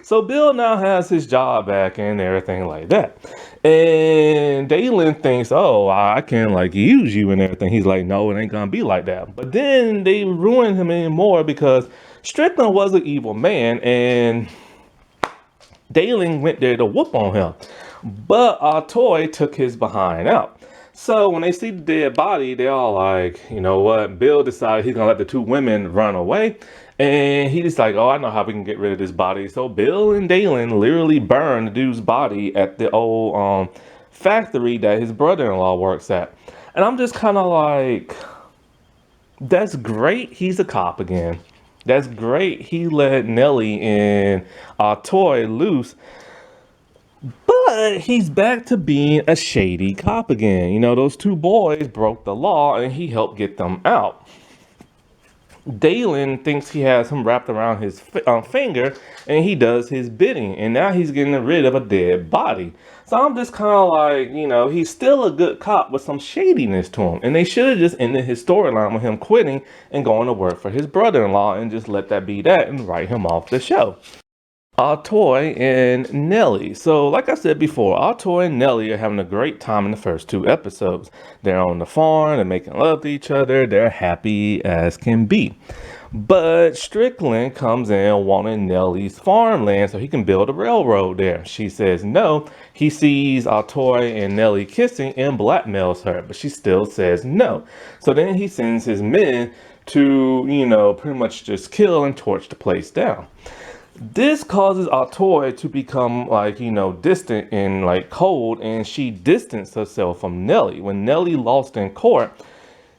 [SPEAKER 1] So Bill now has his job back and everything like that. And Dalen thinks, oh, I can like use you and everything. He's like, no, it ain't gonna be like that. But then they ruined him anymore because Strickland was an evil man and Dalen went there to whoop on him. But Toy took his behind out. So when they see the dead body, they're all like, you know what? Bill decided he's gonna let the two women run away. And he just like, oh, I know how we can get rid of this body. So Bill and Dalen literally burned the dude's body at the old factory that his brother-in-law works at. And I'm just kind of like, that's great. He's a cop again. That's great. He let Nellie and Toy loose. But he's back to being a shady cop again. You know, those two boys broke the law and he helped get them out. Dalen thinks he has him wrapped around his finger and he does his bidding. And now he's getting rid of a dead body. So I'm just kind of like, you know, he's still a good cop with some shadiness to him. And they should have just ended his storyline with him quitting and going to work for his brother-in-law and just let that be that and write him off the show. Toy and Nellie. So like I said before, Toy and Nellie are having a great time in the first two episodes. They're on the farm, they're making love to each other, they're happy as can be. But Strickland comes in wanting Nellie's farmland so he can build a railroad there. She says no. He sees Toy and Nellie kissing and blackmails her, but she still says no. So then he sends his men to, you know, pretty much just kill and torch the place down. This causes Toy to become like, you know, distant and like cold, and she distanced herself from Nellie. When Nellie lost in court,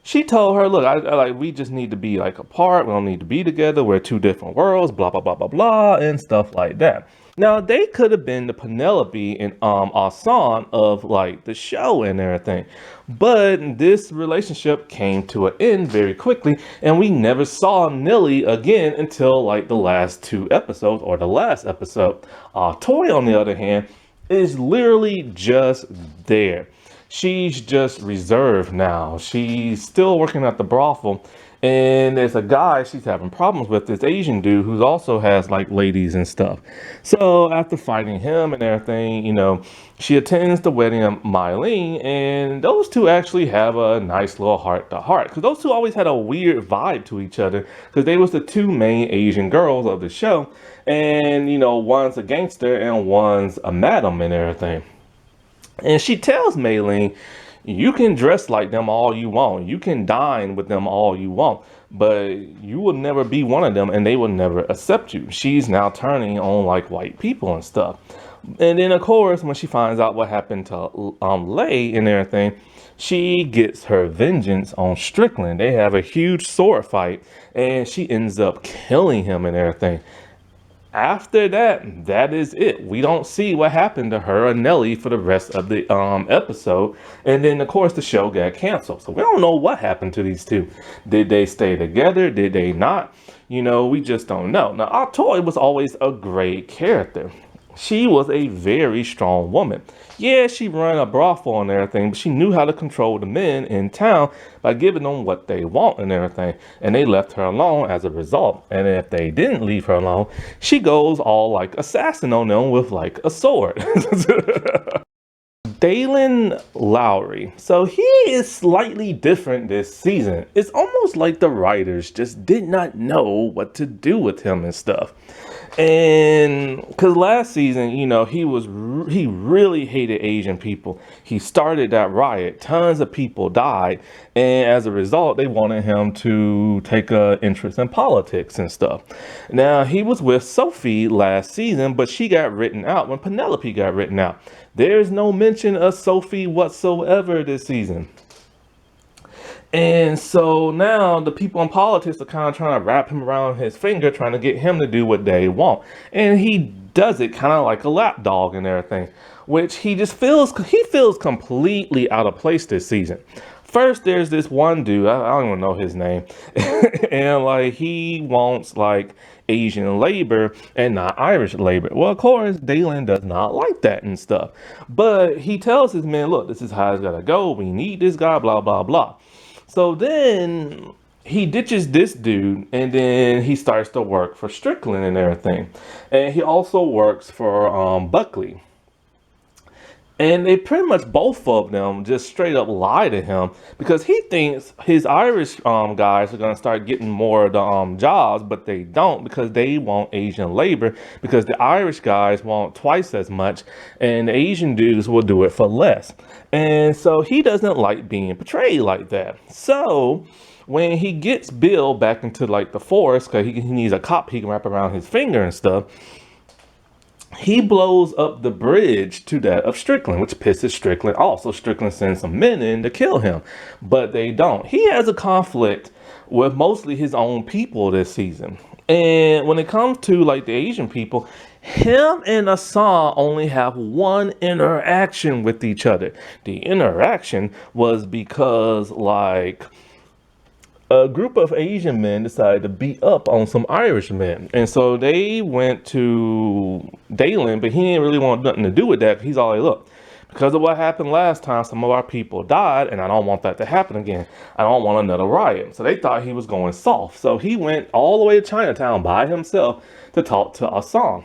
[SPEAKER 1] she told her, look, I like, we just need to be like apart. We don't need to be together. We're two different worlds, blah, blah, blah, blah, blah, and stuff like that. Now, they could have been the Penelope and Asan of like the show and everything. But this relationship came to an end very quickly, and we never saw Nellie again until like the last two episodes or the last episode. Toy, on the other hand, is literally just there. She's just reserved now. She's still working at the brothel. And there's a guy she's having problems with, this Asian dude who also has like ladies and stuff. So after fighting him and everything, you know, she attends the wedding of Mylene, and those two actually have a nice little heart to heart. Because those two always had a weird vibe to each other because they was the two main Asian girls of the show. And, you know, one's a gangster and one's a madam and everything. And she tells Maylene, you can dress like them all you want. You can dine with them all you want. But you will never be one of them and they will never accept you. She's now turning on like white people and stuff. And then of course, when she finds out what happened to Lay and everything, she gets her vengeance on Strickland. They have a huge sword fight and she ends up killing him and everything. After that, that is it. We don't see what happened to her or Nellie for the rest of the episode. And then, of course, the show got canceled. So we don't know what happened to these two. Did they stay together? Did they not? We just don't know. Now, Artoy was always a great character. She was a very strong woman. Yeah, she ran a brothel and everything, but she knew how to control the men in town by giving them what they want and everything. And they left her alone as a result. And if they didn't leave her alone, she goes all like assassin on them with like a sword. Dalen Lowry. So he is slightly different this season. It's almost like the writers just did not know what to do with him and stuff. And because last season, he really hated Asian people. He started that riot. Tons of people died. And as a result, they wanted him to take an interest in politics and stuff. Now, he was with Sophie last season, but she got written out when Penelope got written out. There's no mention of Sophie whatsoever this season. And so now the people in politics are kind of trying to wrap him around his finger, trying to get him to do what they want. And he does it kind of like a lapdog and everything, which he feels completely out of place this season. First, there's this one dude, I don't even know his name, and like he wants like Asian labor and not Irish labor. Well, of course, Dalen does not like that and stuff. But he tells his men, look, this is how it's gotta go. We need this guy, blah, blah, blah. So then he ditches this dude and then he starts to work for Strickland and everything. And he also works for Buckley. And they pretty much both of them just straight up lie to him because he thinks his Irish guys are going to start getting more of the jobs, but they don't because they want Asian labor because the Irish guys want twice as much and the Asian dudes will do it for less. And so he doesn't like being portrayed like that. So when he gets Bill back into like the forest because he needs a cop he can wrap around his finger and stuff, he blows up the bridge to that of Strickland, which pisses Strickland off. So Strickland sends some men in to kill him, but they don't. He has a conflict with mostly his own people this season. And when it comes to like the Asian people, him and Assam only have one interaction with each other. The interaction was because like a group of Asian men decided to beat up on some Irish men. And so they went to Dalen, but he didn't really want nothing to do with that. He's all like, look, because of what happened last time, some of our people died, and I don't want that to happen again. I don't want another riot. So they thought he was going soft. So he went all the way to Chinatown by himself to talk to Assam.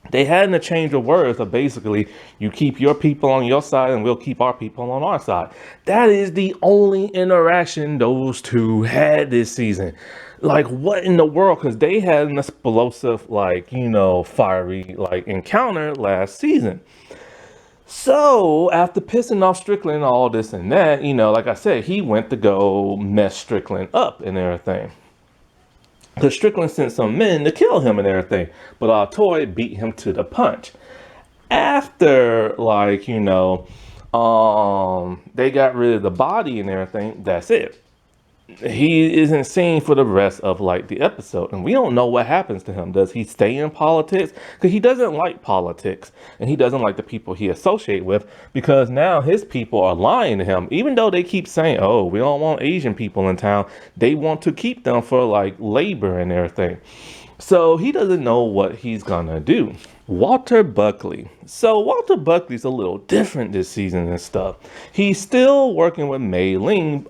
[SPEAKER 1] They had an exchange of words of basically, you keep your people on your side and we'll keep our people on our side. That is the only interaction those two had this season. Like, what in the world? Because they had an explosive, like, fiery, like, encounter last season. So, after pissing off Strickland and all this and that, like I said, he went to go mess Strickland up and everything. Because Strickland sent some men to kill him and everything. But Toy beat him to the punch. After, like, they got rid of the body and everything, that's it. He isn't seen for the rest of, like, the episode. And we don't know what happens to him. Does he stay in politics? Because he doesn't like politics. And he doesn't like the people he associates with. Because now his people are lying to him. Even though they keep saying, oh, we don't want Asian people in town. They want to keep them for, like, labor and everything. So he doesn't know what he's gonna do. Walter Buckley. So Walter Buckley's a little different this season and stuff. He's still working with Mei Ling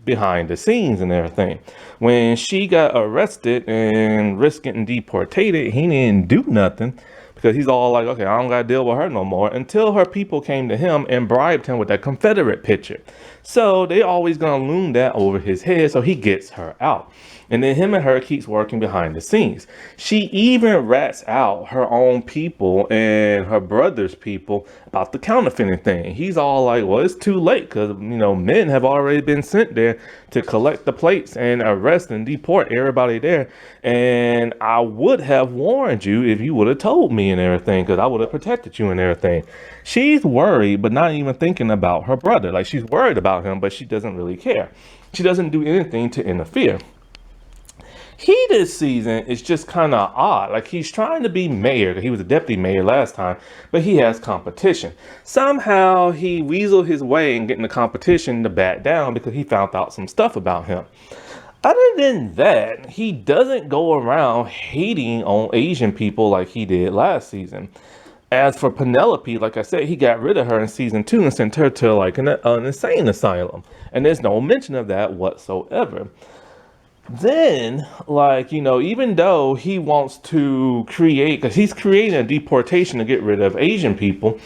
[SPEAKER 1] behind the scenes and everything. When she got arrested and risked getting deportated, he didn't do nothing because he's all like, okay, I don't gotta deal with her no more, until her people came to him and bribed him with that Confederate picture. So they always gonna loom that over his head, so he gets her out. And then him and her keeps working behind the scenes. She even rats out her own people and her brother's people about the counterfeiting thing. He's all like, well, it's too late because, men have already been sent there to collect the plates and arrest and deport everybody there. And I would have warned you if you would have told me and everything, because I would have protected you and everything. She's worried, but not even thinking about her brother. Like, she's worried about him, but she doesn't really care. She doesn't do anything to interfere. He this season is just kind of odd. Like, he's trying to be mayor. He was a deputy mayor last time, but he has competition. Somehow he weaseled his way in getting the competition to back down because he found out some stuff about him. Other than that, he doesn't go around hating on Asian people like he did last season. As for Penelope, like I said, he got rid of her in season 2 and sent her to like an insane asylum. And there's no mention of that whatsoever. Then, even though he wants to create, because he's creating a deportation to get rid of Asian people,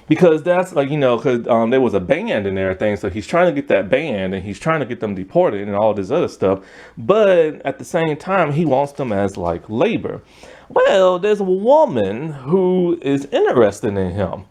[SPEAKER 1] because that's because there was a ban and everything, so he's trying to get that banned and he's trying to get them deported and all this other stuff. But at the same time, he wants them as like labor. Well, there's a woman who is interested in him.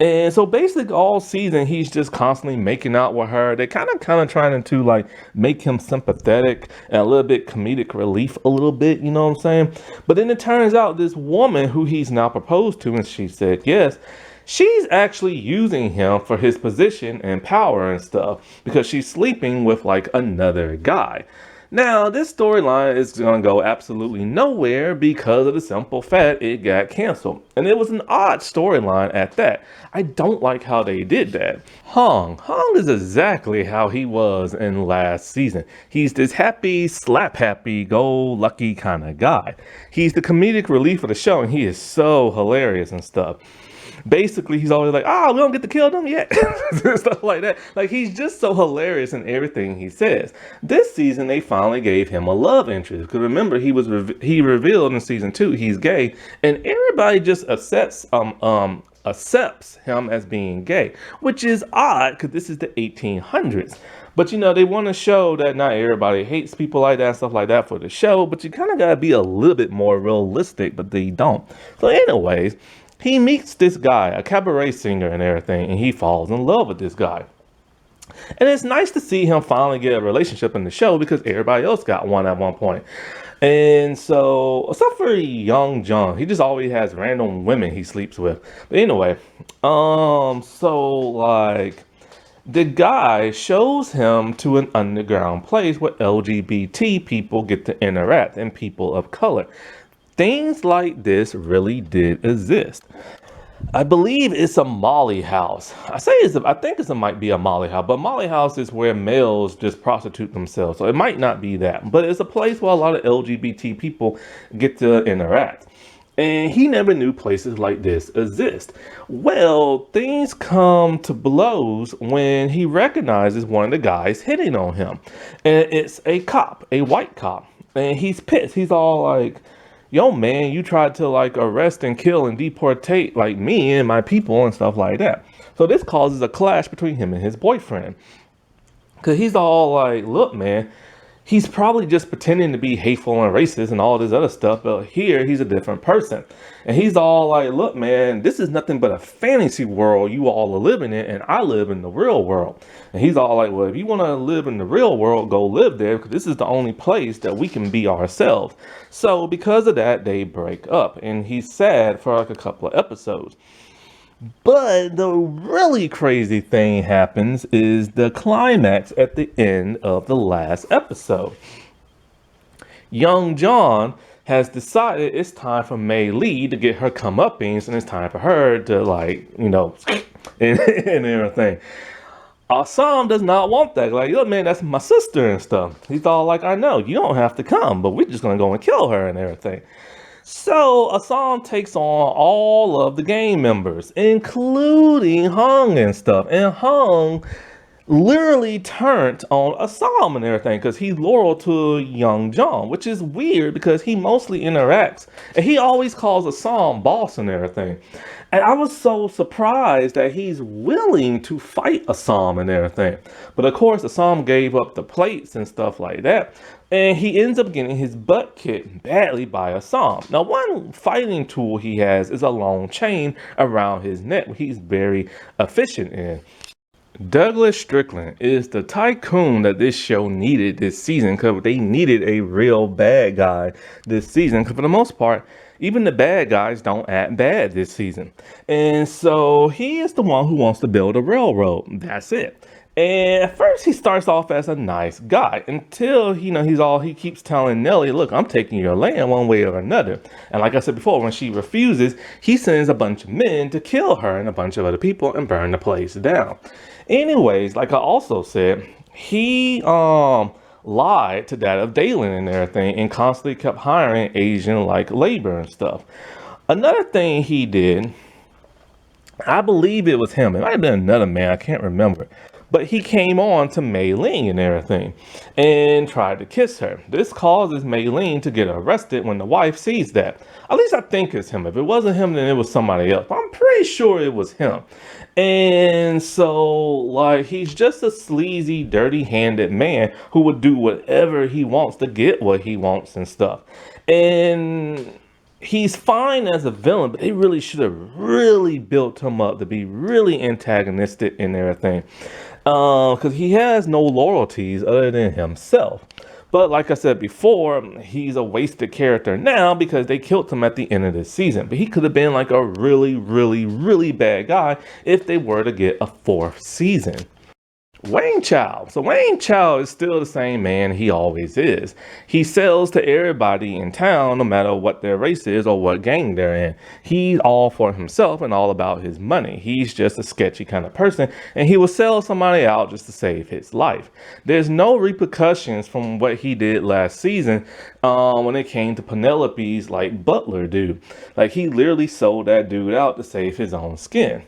[SPEAKER 1] And so basically all season, he's just constantly making out with her. They kind of trying to like make him sympathetic and a little bit comedic relief a little bit, you know what I'm saying? But then it turns out this woman who he's now proposed to, and she said yes, she's actually using him for his position and power and stuff because she's sleeping with like another guy. Now, this storyline is going to go absolutely nowhere because of the simple fact it got canceled. And it was an odd storyline at that. I don't like how they did that. Hong is exactly how he was in last season. He's this happy, slap happy, go lucky kind of guy. He's the comedic relief of the show, and he is so hilarious and stuff. Basically, he's always like, we don't get to kill them yet. Stuff like that. Like, he's just so hilarious in everything he says. This season, they finally gave him a love interest. Because remember, he revealed in season 2 he's gay. And everybody just accepts him as being gay. Which is odd, because this is the 1800s. But, they want to show that not everybody hates people like that and stuff like that for the show. But you kind of got to be a little bit more realistic, but they don't. So anyways, he meets this guy, a cabaret singer and everything, and he falls in love with this guy. And it's nice to see him finally get a relationship in the show because everybody else got one at one point. And so, except for Young John, he just always has random women he sleeps with. But anyway, the guy shows him to an underground place where LGBT people get to interact and people of color. Things like this really did exist. I believe it's a Molly house. I think it might be a Molly house, but Molly house is where males just prostitute themselves. So it might not be that, but it's a place where a lot of LGBT people get to interact. And he never knew places like this exist. Well, things come to blows when he recognizes one of the guys hitting on him. And it's a cop, a white cop. And he's pissed. He's all like, yo, man, you tried to like arrest and kill and deportate like me and my people and stuff like that. So this causes a clash between him and his boyfriend. Because he's all like, look, man, he's probably just pretending to be hateful and racist and all this other stuff. But here he's a different person. And he's all like, look, man, this is nothing but a fantasy world you all are living in. And I live in the real world. And he's all like, well, if you want to live in the real world, go live there, because this is the only place that we can be ourselves. So because of that, they break up. And he's sad for like a couple of episodes. But the really crazy thing happens is the climax at the end of the last episode. Young John has decided it's time for Mei Lee to get her comeuppance, and it's time for her to and everything. Assam does not want that. Like, look, man, that's my sister and stuff. He's all like, I know, you don't have to come, but we're just going to go and kill her and everything. So Assam takes on all of the gang members, including Hung and stuff. And Hung literally turned on Assam and everything because he's loyal to young John, which is weird because he mostly interacts and he always calls Assam boss and everything. And I was so surprised that he's willing to fight Assam and everything. But of course, Assam gave up the plates and stuff like that. And he ends up getting his butt kicked badly by Assam. Now, one fighting tool he has is a long chain around his neck. He's very efficient in. Douglas Strickland is the tycoon that this show needed this season because they needed a real bad guy this season. Because for the most part, even the bad guys don't act bad this season. And so he is the one who wants to build a railroad. That's it. And at first he starts off as a nice guy until he keeps telling Nellie, look, I'm taking your land one way or another. And like I said before, when she refuses, he sends a bunch of men to kill her and a bunch of other people and burn the place down. Anyways, like I also said, he lied to that of Dalen and everything and constantly kept hiring Asian like labor and stuff. Another thing he did, I believe it was him. It might have been another man. I can't remember. But he came on to Mei Ling and everything and tried to kiss her. This causes Mei Ling to get arrested when the wife sees that. At least I think it's him. If it wasn't him, then it was somebody else. But I'm pretty sure it was him. And so, like, he's just a sleazy, dirty-handed man who would do whatever he wants to get what he wants and stuff. And he's fine as a villain, but they really should have really built him up to be really antagonistic and everything. Because he has no loyalties other than himself. But like I said before, he's a wasted character now because they killed him at the end of the season. But he could have been like a really, really, really bad guy if they were to get a fourth season. Wayne Chow. So Wayne Chow is still the same man he always is. He sells to everybody in town, no matter what their race is or what gang they're in. He's all for himself and all about his money. He's just a sketchy kind of person, and he will sell somebody out just to save his life. There's no repercussions from what he did last season when it came to Penelope's like butler dude. Like he literally sold that dude out to save his own skin.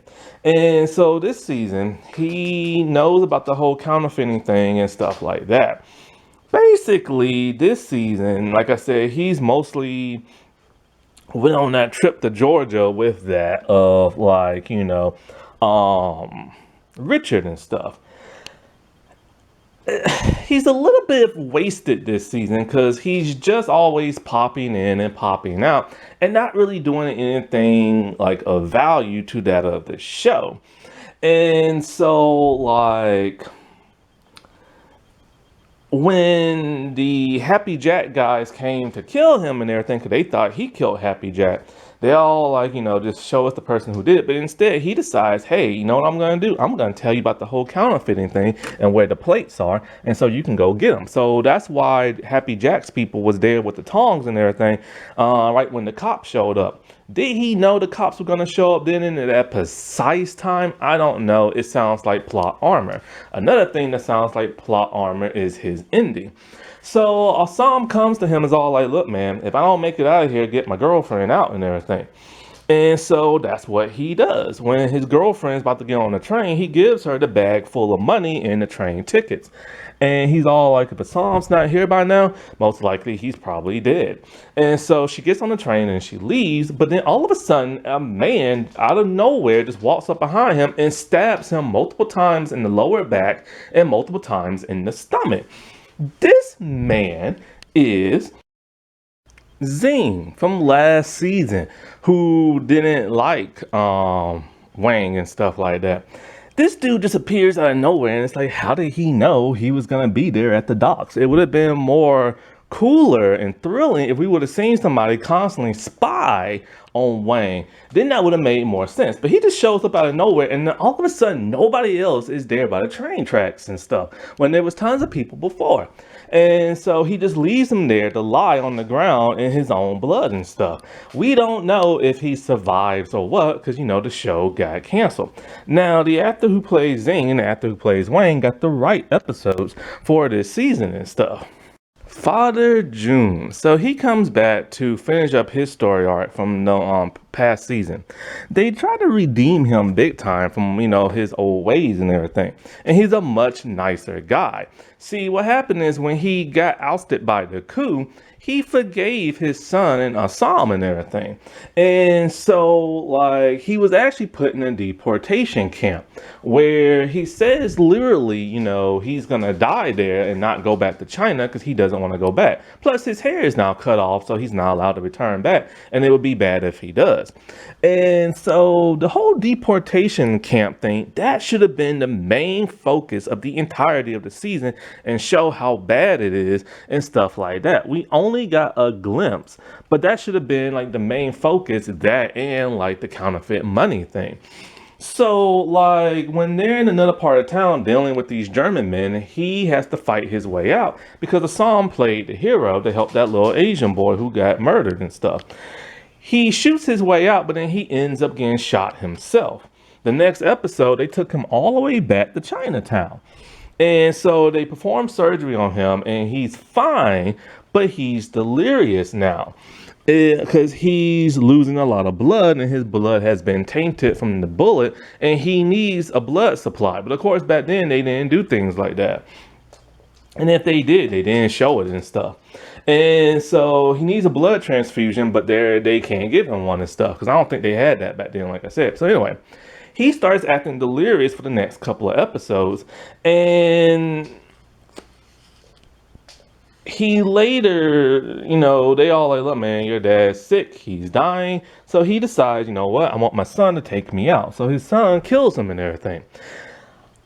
[SPEAKER 1] And so this season, he knows about the whole counterfeiting thing and stuff like that. Basically, this season, like I said, he's mostly went on that trip to Georgia with that of like, Richard and stuff. He's a little bit wasted this season because he's just always popping in and popping out and not really doing anything like of value to that of the show. And so like when the Happy Jack guys came to kill him and everything, because they thought he killed Happy Jack, they all like, just show us the person who did it. But instead he decides, hey, you know what I'm going to do? I'm going to tell you about the whole counterfeiting thing and where the plates are. And so you can go get them. So that's why Happy Jack's people was there with the tongs and everything right when the cops showed up. Did he know the cops were going to show up then in that precise time? I don't know. It sounds like plot armor. Another thing that sounds like plot armor is his ending. So Assam comes to him, is all like, look, man, if I don't make it out of here, get my girlfriend out and everything. And so that's what he does. When his girlfriend's about to get on the train, he gives her the bag full of money and the train tickets. And he's all like, if Assam's not here by now, most likely he's probably dead. And so she gets on the train and she leaves. But then all of a sudden, a man out of nowhere just walks up behind him and stabs him multiple times in the lower back and multiple times in the stomach. This man is Zing from last season, who didn't like Wang and stuff like that. This dude just appears out of nowhere, and it's like, how did he know he was gonna be there at the docks? It would have been more cooler and thrilling if we would have seen somebody constantly spy on Wang. Then that would have made more sense. But he just shows up out of nowhere, and then all of a sudden nobody else is there by the train tracks and stuff when there was tons of people before. And so he just leaves him there to lie on the ground in his own blood and stuff. We don't know if he survives or what, because the show got canceled. Now the actor who plays Zing and the actor who plays Wang got the right episodes for this season and stuff. Father June. So he comes back to finish up his story arc from the past season. They try to redeem him big time from his old ways and everything. And he's a much nicer guy. See, what happened is when he got ousted by the coup, he forgave his son and Assam and everything. And so, like, he was actually put in a deportation camp where he says literally, he's gonna die there and not go back to China because he doesn't want to go back. Plus, his hair is now cut off, so he's not allowed to return back. And it would be bad if he does. And so, the whole deportation camp thing, that should have been the main focus of the entirety of the season and show how bad it is and stuff like that. We only got a glimpse, but that should have been like the main focus, that and like the counterfeit money thing. So, like, when they're in another part of town dealing with these German men, he has to fight his way out because Assam played the hero to help that little Asian boy who got murdered and stuff. He shoots his way out, but then he ends up getting shot himself. The next episode, they took him all the way back to Chinatown. And so they performed surgery on him and he's fine, but he's delirious now because he's losing a lot of blood and his blood has been tainted from the bullet and he needs a blood supply. But of course, back then they didn't do things like that. And if they did, they didn't show it and stuff. And so he needs a blood transfusion, but they can't give him one and stuff because I don't think they had that back then, like I said. So anyway, he starts acting delirious for the next couple of episodes. And he later, they all like, look, man, your dad's sick. He's dying. So he decides, you know what? I want my son to take me out. So his son kills him and everything.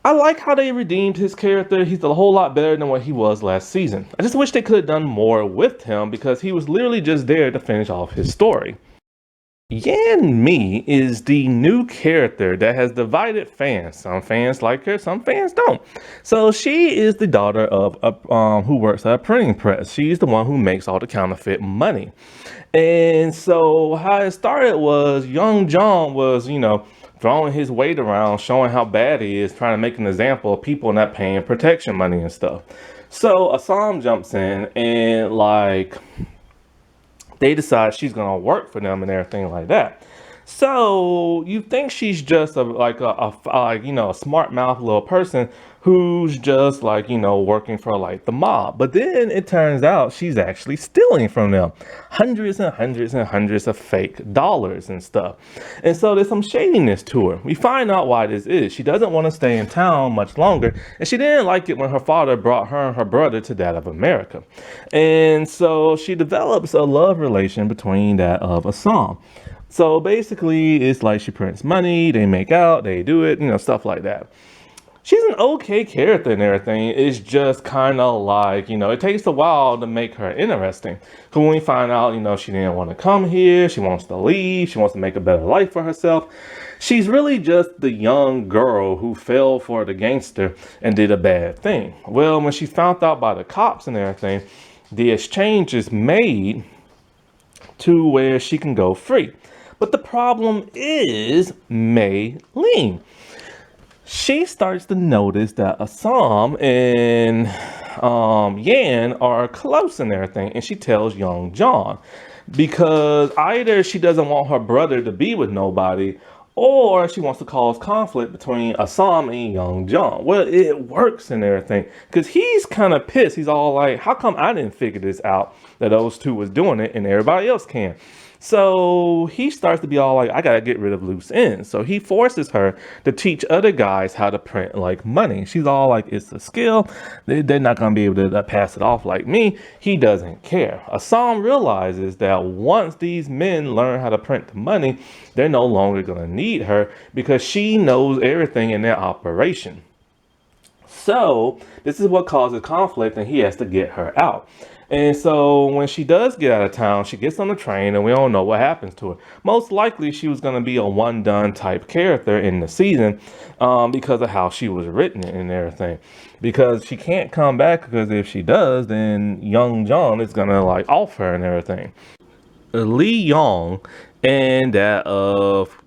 [SPEAKER 1] I like how they redeemed his character. He's a whole lot better than what he was last season. I just wish they could have done more with him because he was literally just there to finish off his story. Yan Mi is the new character that has divided fans. Some fans like her, some fans don't. So she is the daughter of who works at a printing press. She's the one who makes all the counterfeit money. And so how it started was young John was, throwing his weight around, showing how bad he is, trying to make an example of people not paying protection money and stuff. So Assam jumps in and they decide she's gonna work for them and everything like that. So you think she's just a smart mouth little person who's just working for the mob. But then it turns out she's actually stealing from them hundreds and hundreds and hundreds of fake dollars and stuff. And so there's some shadiness to her. We find out why this is. She doesn't want to stay in town much longer. And she didn't like it when her father brought her and her brother to that of America. And so she develops a love relation between that of Assam. So basically, it's like she prints money, they make out, they do it, stuff like that. She's an okay character and everything. It's just kind of it takes a while to make her interesting. Because when we find out, she didn't want to come here, she wants to leave, she wants to make a better life for herself. She's really just the young girl who fell for the gangster and did a bad thing. Well, when she's found out by the cops and everything, the exchange is made to where she can go free. But the problem is Mei Ling. She starts to notice that Assam and Yan are close and everything, and she tells young John because either she doesn't want her brother to be with nobody or she wants to cause conflict between Assam and young John. Well, it works and everything because he's kind of pissed. He's all like, how come I didn't figure this out, that those two was doing it and everybody else can? So he starts to be all like, I gotta get rid of loose ends. So he forces her to teach other guys how to print money. She's all like, it's a skill. They're not gonna be able to pass it off like me. He doesn't care. Assam realizes that once these men learn how to print the money, they're no longer gonna need her because she knows everything in their operation. So this is what causes conflict and he has to get her out. And so when she does get out of town, she gets on the train and we don't know what happens to her. Most likely she was going to be a one done type character in the season because of how she was written and everything. Because she can't come back because if she does, then young John is going to off her and everything. Lee Yong and that of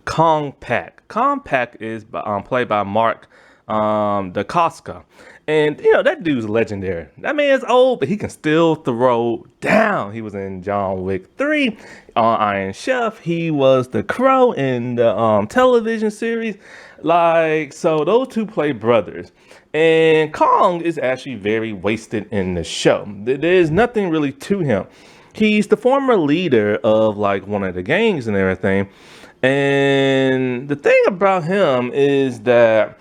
[SPEAKER 1] Kong Pak. Kong Pak is played by Mark Dacascos. And that dude's legendary. That man's old, but he can still throw down. He was in John Wick 3 on Iron Chef. He was the Crow in the television series. Like, so those two play brothers. And Kong is actually very wasted in the show. There's nothing really to him. He's the former leader of like one of the gangs and everything. And the thing about him is that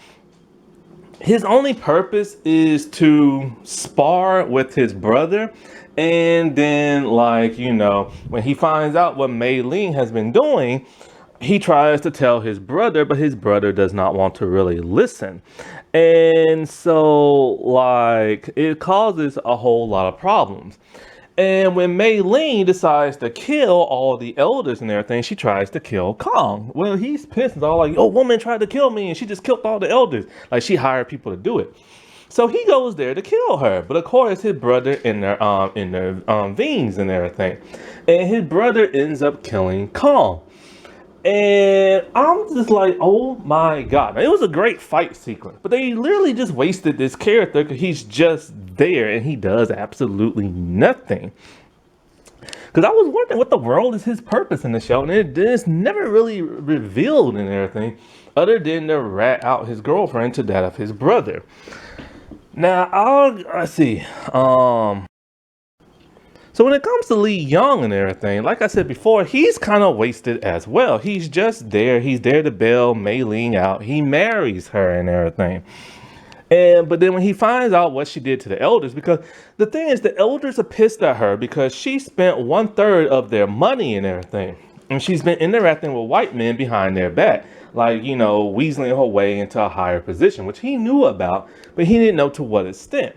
[SPEAKER 1] his only purpose is to spar with his brother. And then, like, when he finds out what Mei Ling has been doing, he tries to tell his brother, but his brother does not want to really listen. And so, like, it causes a whole lot of problems. And when Mei Ling decides to kill all the elders and everything, she tries to kill Kong. Well, he's pissed. He's all like, "Oh, woman tried to kill me, and she just killed all the elders." Like, she hired people to do it. So he goes there to kill her. But of course, his brother in their veins and everything, and his brother ends up killing Kong. And I'm just like, oh my God. Now, it was a great fight sequence, but they literally just wasted this character because he's just there and he does absolutely nothing. Because I was wondering what the world is his purpose in the show, and it's never really revealed and everything other than to rat out his girlfriend to that of his brother. Now, let's see. So when it comes to Lee Young and everything, like I said before, he's kind of wasted as well. He's just there. He's there to bail Mei Ling out. He marries her and everything. But then when he finds out what she did to the elders, because the thing is, the elders are pissed at her because she spent 1/3 of their money and everything. And she's been interacting with white men behind their back, like, weaseling her way into a higher position, which he knew about, but he didn't know to what extent.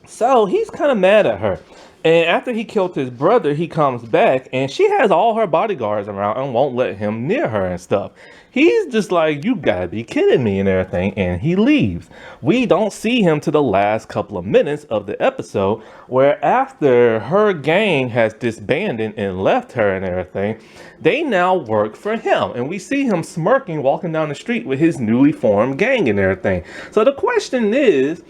[SPEAKER 1] So he's kind of mad at her. And after he killed his brother, he comes back and she has all her bodyguards around and won't let him near her and stuff. He's just like, "You gotta be kidding me," and everything, and he leaves. We don't see him to the last couple of minutes of the episode, where after her gang has disbanded and left her and everything, they now work for him. And we see him smirking, walking down the street with his newly formed gang and everything. So the question is,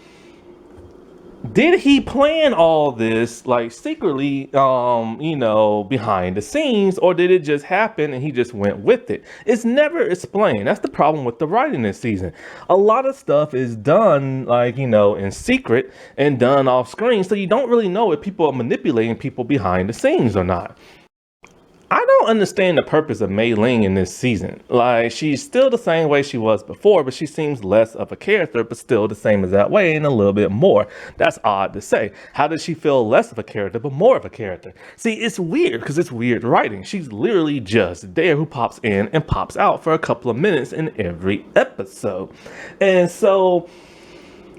[SPEAKER 1] did he plan all this like secretly, behind the scenes, or did it just happen and he just went with it? It's never explained. That's the problem with the writing this season. A lot of stuff is done like, in secret and done off screen. So you don't really know if people are manipulating people behind the scenes or not. I don't understand the purpose of Mei Ling in this season. Like, she's still the same way she was before, but she seems less of a character, but still the same as that way and a little bit more. That's odd to say. How does she feel less of a character, but more of a character? See, it's weird because it's weird writing. She's literally just there who pops in and pops out for a couple of minutes in every episode. And so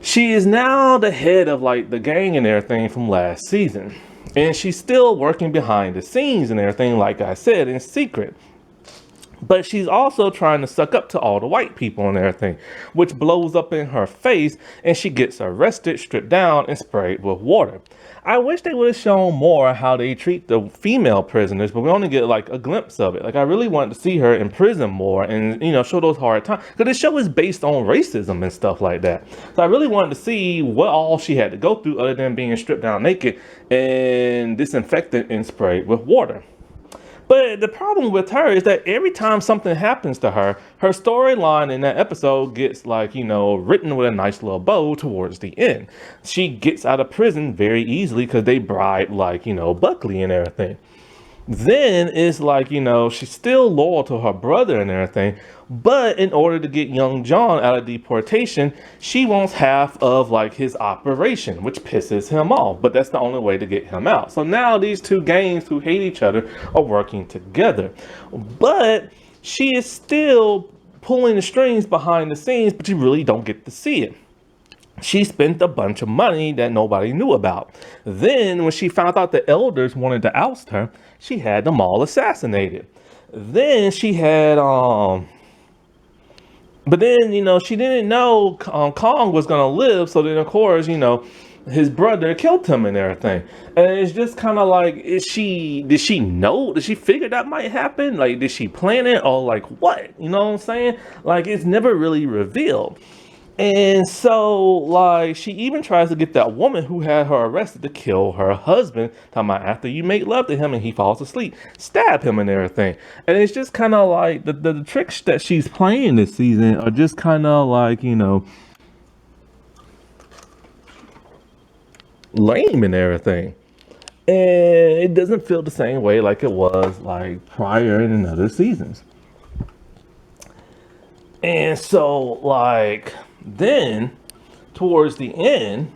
[SPEAKER 1] she is now the head of like the gang and everything from last season. And she's still working behind the scenes and everything, like I said, in secret. But she's also trying to suck up to all the white people and everything, which blows up in her face, and she gets arrested, stripped down, and sprayed with water. I wish they would have shown more how they treat the female prisoners, but we only get like a glimpse of it. Like, I really wanted to see her in prison more and, show those hard times. Because the show is based on racism and stuff like that. So I really wanted to see what all she had to go through other than being stripped down naked and disinfected and sprayed with water. But the problem with her is that every time something happens to her, her storyline in that episode gets like, written with a nice little bow towards the end. She gets out of prison very easily because they bribe like, Buckley and everything. Then it's like, she's still loyal to her brother and everything. But in order to get young John out of deportation, she wants half of like his operation, which pisses him off. But that's the only way to get him out. So now these two gangs who hate each other are working together. But she is still pulling the strings behind the scenes, but you really don't get to see it. She spent a bunch of money that nobody knew about. Then when she found out the elders wanted to oust her, she had them all assassinated. Then she had, but then, she didn't know Kong was going to live. So then, of course, his brother killed him and everything. And it's just kind of like, did she know? Did she figure that might happen? Like, did she plan it or like what? You know what I'm saying? Like, it's never really revealed. And so, like, she even tries to get that woman who had her arrested to kill her husband. Talking about after you make love to him and he falls asleep, stab him and everything. And it's just kind of like the tricks that she's playing this season are just kind of like, lame and everything. And it doesn't feel the same way like it was like prior in other seasons. And so, like, then towards the end,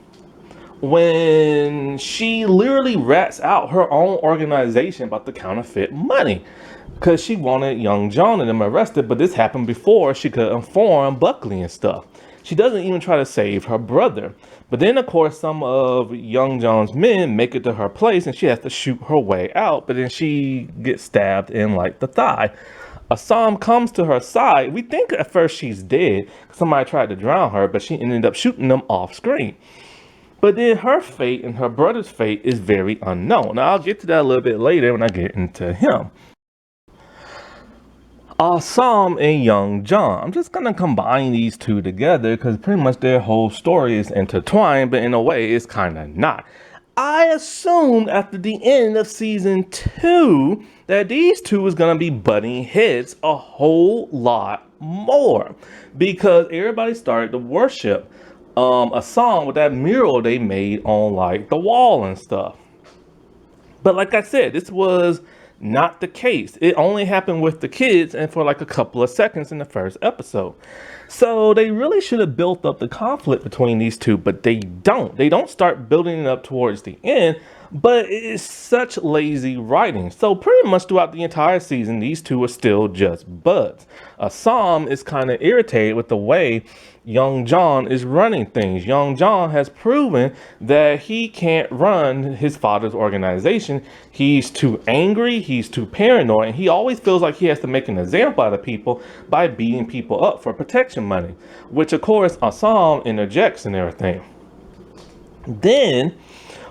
[SPEAKER 1] when she literally rats out her own organization about the counterfeit money because she wanted young John and them arrested, but this happened before she could inform Buckley and stuff. She doesn't even try to save her brother. But then, of course, some of young John's men make it to her place and she has to shoot her way out. But then she gets stabbed in like the thigh. Assam comes to her side. We think at first she's dead. Somebody tried to drown her, but she ended up shooting them off screen. But then her fate and her brother's fate is very unknown. Now, I'll get to that a little bit later when I get into him. Assam and young John. I'm just going to combine these two together because pretty much their whole story is intertwined, but in a way it's kind of not. I assumed after the end of season 2 that these two was going to be butting heads a whole lot more because everybody started to worship Assam with that mural they made on like the wall and stuff. But like I said, this was not the case. It only happened with the kids and for like a couple of seconds in the first episode. So they really should have built up the conflict between these two, but they don't. They don't start building it up towards the end, but it is such lazy writing. So pretty much throughout the entire season, these two are still just buds. Assam is kind of irritated with the way young John is running things. Young John has proven that he can't run his father's organization. He's too angry, he's too paranoid, and he always feels like he has to make an example out of people by beating people up for protection money, which of course Assam interjects and everything. Then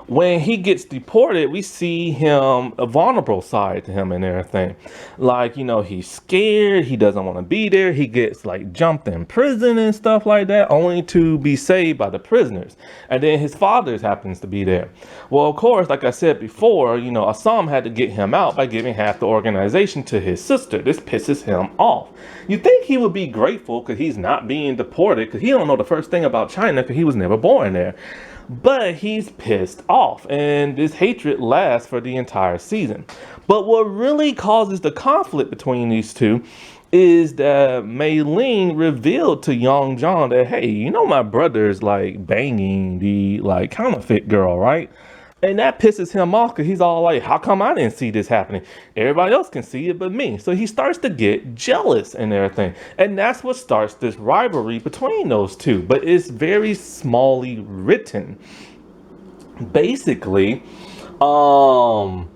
[SPEAKER 1] when he gets deported, we see him a vulnerable side to him and everything. Like, he's scared. He doesn't want to be there. He gets like jumped in prison and stuff like that, only to be saved by the prisoners. And then his father happens to be there. Well, of course, like I said before, Assam had to get him out by giving half the organization to his sister. This pisses him off. You think he would be grateful because he's not being deported because he don't know the first thing about China because he was never born there. But he's pissed off, and this hatred lasts for the entire season. But what really causes the conflict between these two is that Maylene revealed to young John that, hey, my brother's like banging the like counterfeit girl, right? And that pisses him off because he's all like, how come I didn't see this happening? Everybody else can see it but me. So he starts to get jealous and everything. And that's what starts this rivalry between those two. But it's very smallly written. Basically, like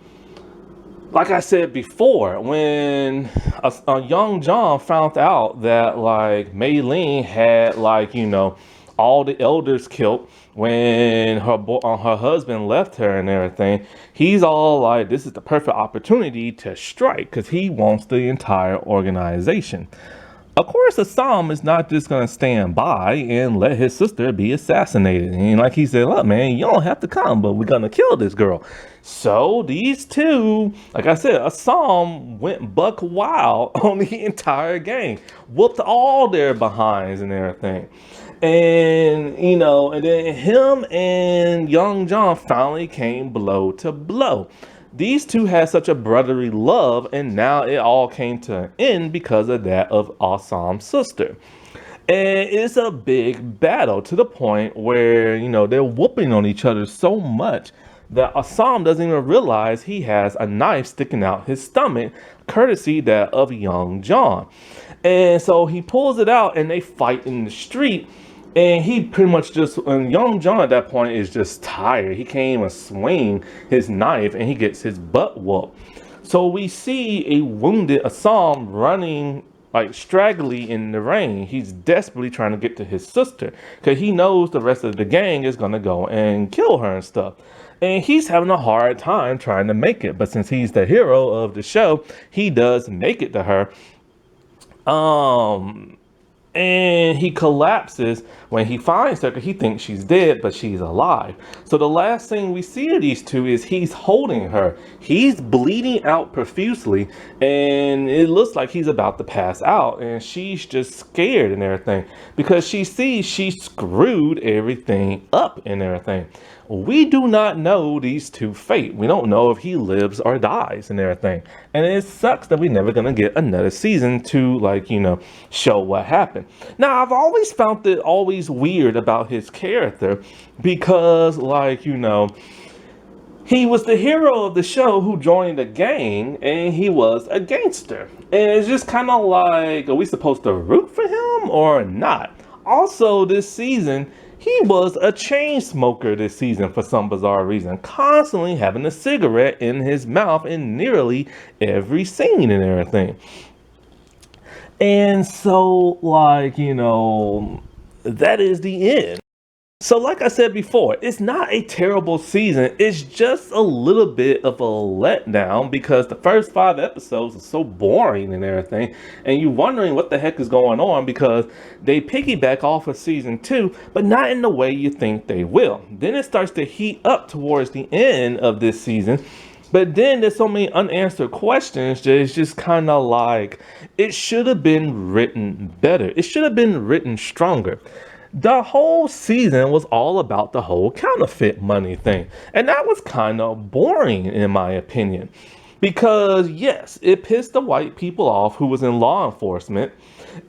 [SPEAKER 1] I said before, when a young John found out that like Maylene had like, all the elders killed when her husband left her and everything, he's all like, this is the perfect opportunity to strike because he wants the entire organization. Of course, Assam is not just going to stand by and let his sister be assassinated. And like he said, look, man, you don't have to come, but we're going to kill this girl. So these two, like I said, Assam went buck wild on the entire gang, whooped all their behinds and everything. And, and then him and young John finally came blow to blow. These two had such a brotherly love, and now it all came to an end because of that of Assam's sister. And it's a big battle to the point where, they're whooping on each other so much that Assam doesn't even realize he has a knife sticking out his stomach, courtesy that of young John. And so he pulls it out and they fight in the street. And he pretty much and young John at that point is just tired. He can't even swing his knife and he gets his butt whooped. So we see a wounded Assam running like straggly in the rain. He's desperately trying to get to his sister because he knows the rest of the gang is going to go and kill her and stuff. And he's having a hard time trying to make it. But since he's the hero of the show, he does make it to her. and he collapses when he finds her because he thinks she's dead, but she's alive. So the last thing we see of these two is he's holding her. He's bleeding out profusely, and it looks like he's about to pass out, and she's just scared and everything because she sees she screwed everything up and everything. We do not know these two fate. We don't know if he lives or dies and everything. And it sucks that we're never gonna get another season to, like, show what happened. Now, I've always found it always weird about his character because, like, he was the hero of the show who joined a gang, and he was a gangster. And it's just kind of like, are we supposed to root for him or not? Also, this season, he was a chain smoker this season for some bizarre reason, constantly having a cigarette in his mouth in nearly every scene and everything. And so, like, that is the end. So like I said before, it's not a terrible season. It's just a little bit of a letdown because the first 5 episodes are so boring and everything. And you're wondering what the heck is going on because they piggyback off of season 2, but not in the way you think they will. Then it starts to heat up towards the end of this season. But then there's so many unanswered questions that it's just kind of like, it should have been written better. It should have been written stronger. The whole season was all about the whole counterfeit money thing. And that was kind of boring in my opinion. Because yes, it pissed the white people off who was in law enforcement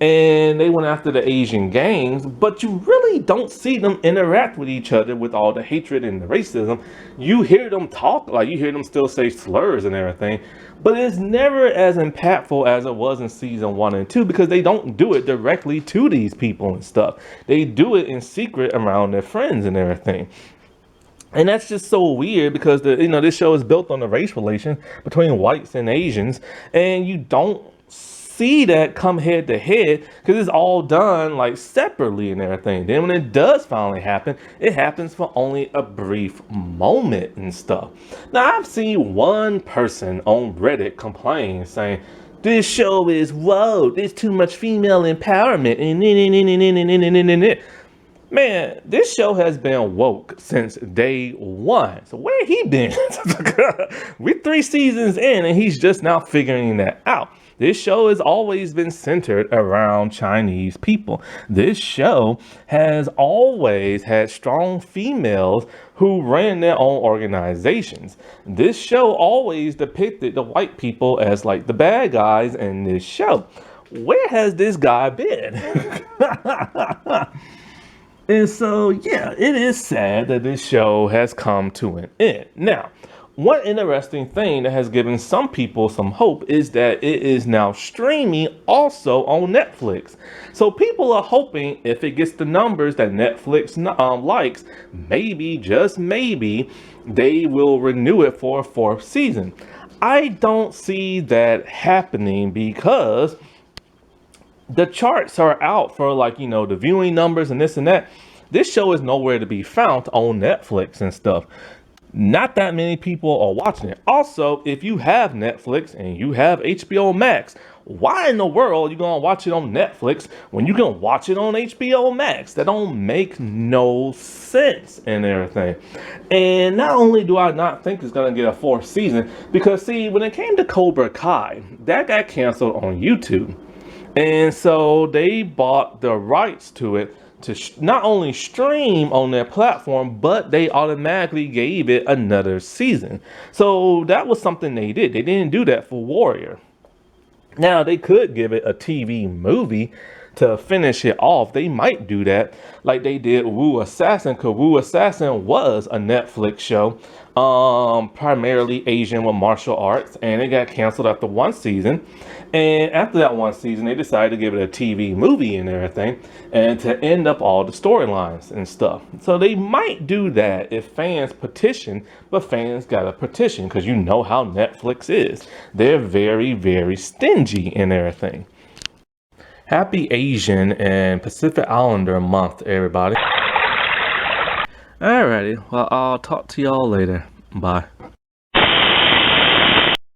[SPEAKER 1] and they went after the Asian gangs, but you really don't see them interact with each other with all the hatred and the racism. You hear them talk, like you hear them still say slurs and everything, but it's never as impactful as it was in season 1 and 2 because they don't do it directly to these people and stuff. They do it in secret around their friends and everything. And that's just so weird because this show is built on the race relation between whites and Asians, and you don't see that come head to head because it's all done like separately and everything. Then when it does finally happen, it happens for only a brief moment and stuff. Now I've seen one person on Reddit complain saying, this show is, whoa, there's too much female empowerment and man, this show has been woke since day 1. So where he been? We're 3 seasons in and he's just now figuring that out. This show has always been centered around Chinese people. This show has always had strong females who ran their own organizations. This show always depicted the white people as like the bad guys in this show. Where has this guy been? And so, yeah, it is sad that this show has come to an end. Now, one interesting thing that has given some people some hope is that it is now streaming also on Netflix. So people are hoping if it gets the numbers that Netflix likes, maybe, just maybe, they will renew it for a 4th season. I don't see that happening because the charts are out for the viewing numbers and this and that. This show is nowhere to be found on Netflix and stuff. Not that many people are watching it. Also, if you have Netflix and you have HBO Max, why in the world are you gonna watch it on Netflix when you can watch it on HBO Max? That don't make no sense and everything. And not only do I not think it's gonna get a 4th season, because see, when it came to Cobra Kai, that got canceled on YouTube. And so they bought the rights to it to not only stream on their platform, but they automatically gave it another season. So that was something they did. They didn't do that for Warrior. Now they could give it a TV movie to finish it off. They might do that like they did Wu Assassin, because Wu Assassin was a Netflix show, primarily Asian with martial arts, and it got canceled after 1 season. And after that 1 season, they decided to give it a TV movie and everything, and to end up all the storylines and stuff. So they might do that if fans petition, but fans gotta petition because you know how Netflix is. They're very, very stingy in everything. Happy Asian and Pacific Islander month, everybody. Alrighty, well, I'll talk to y'all later. Bye.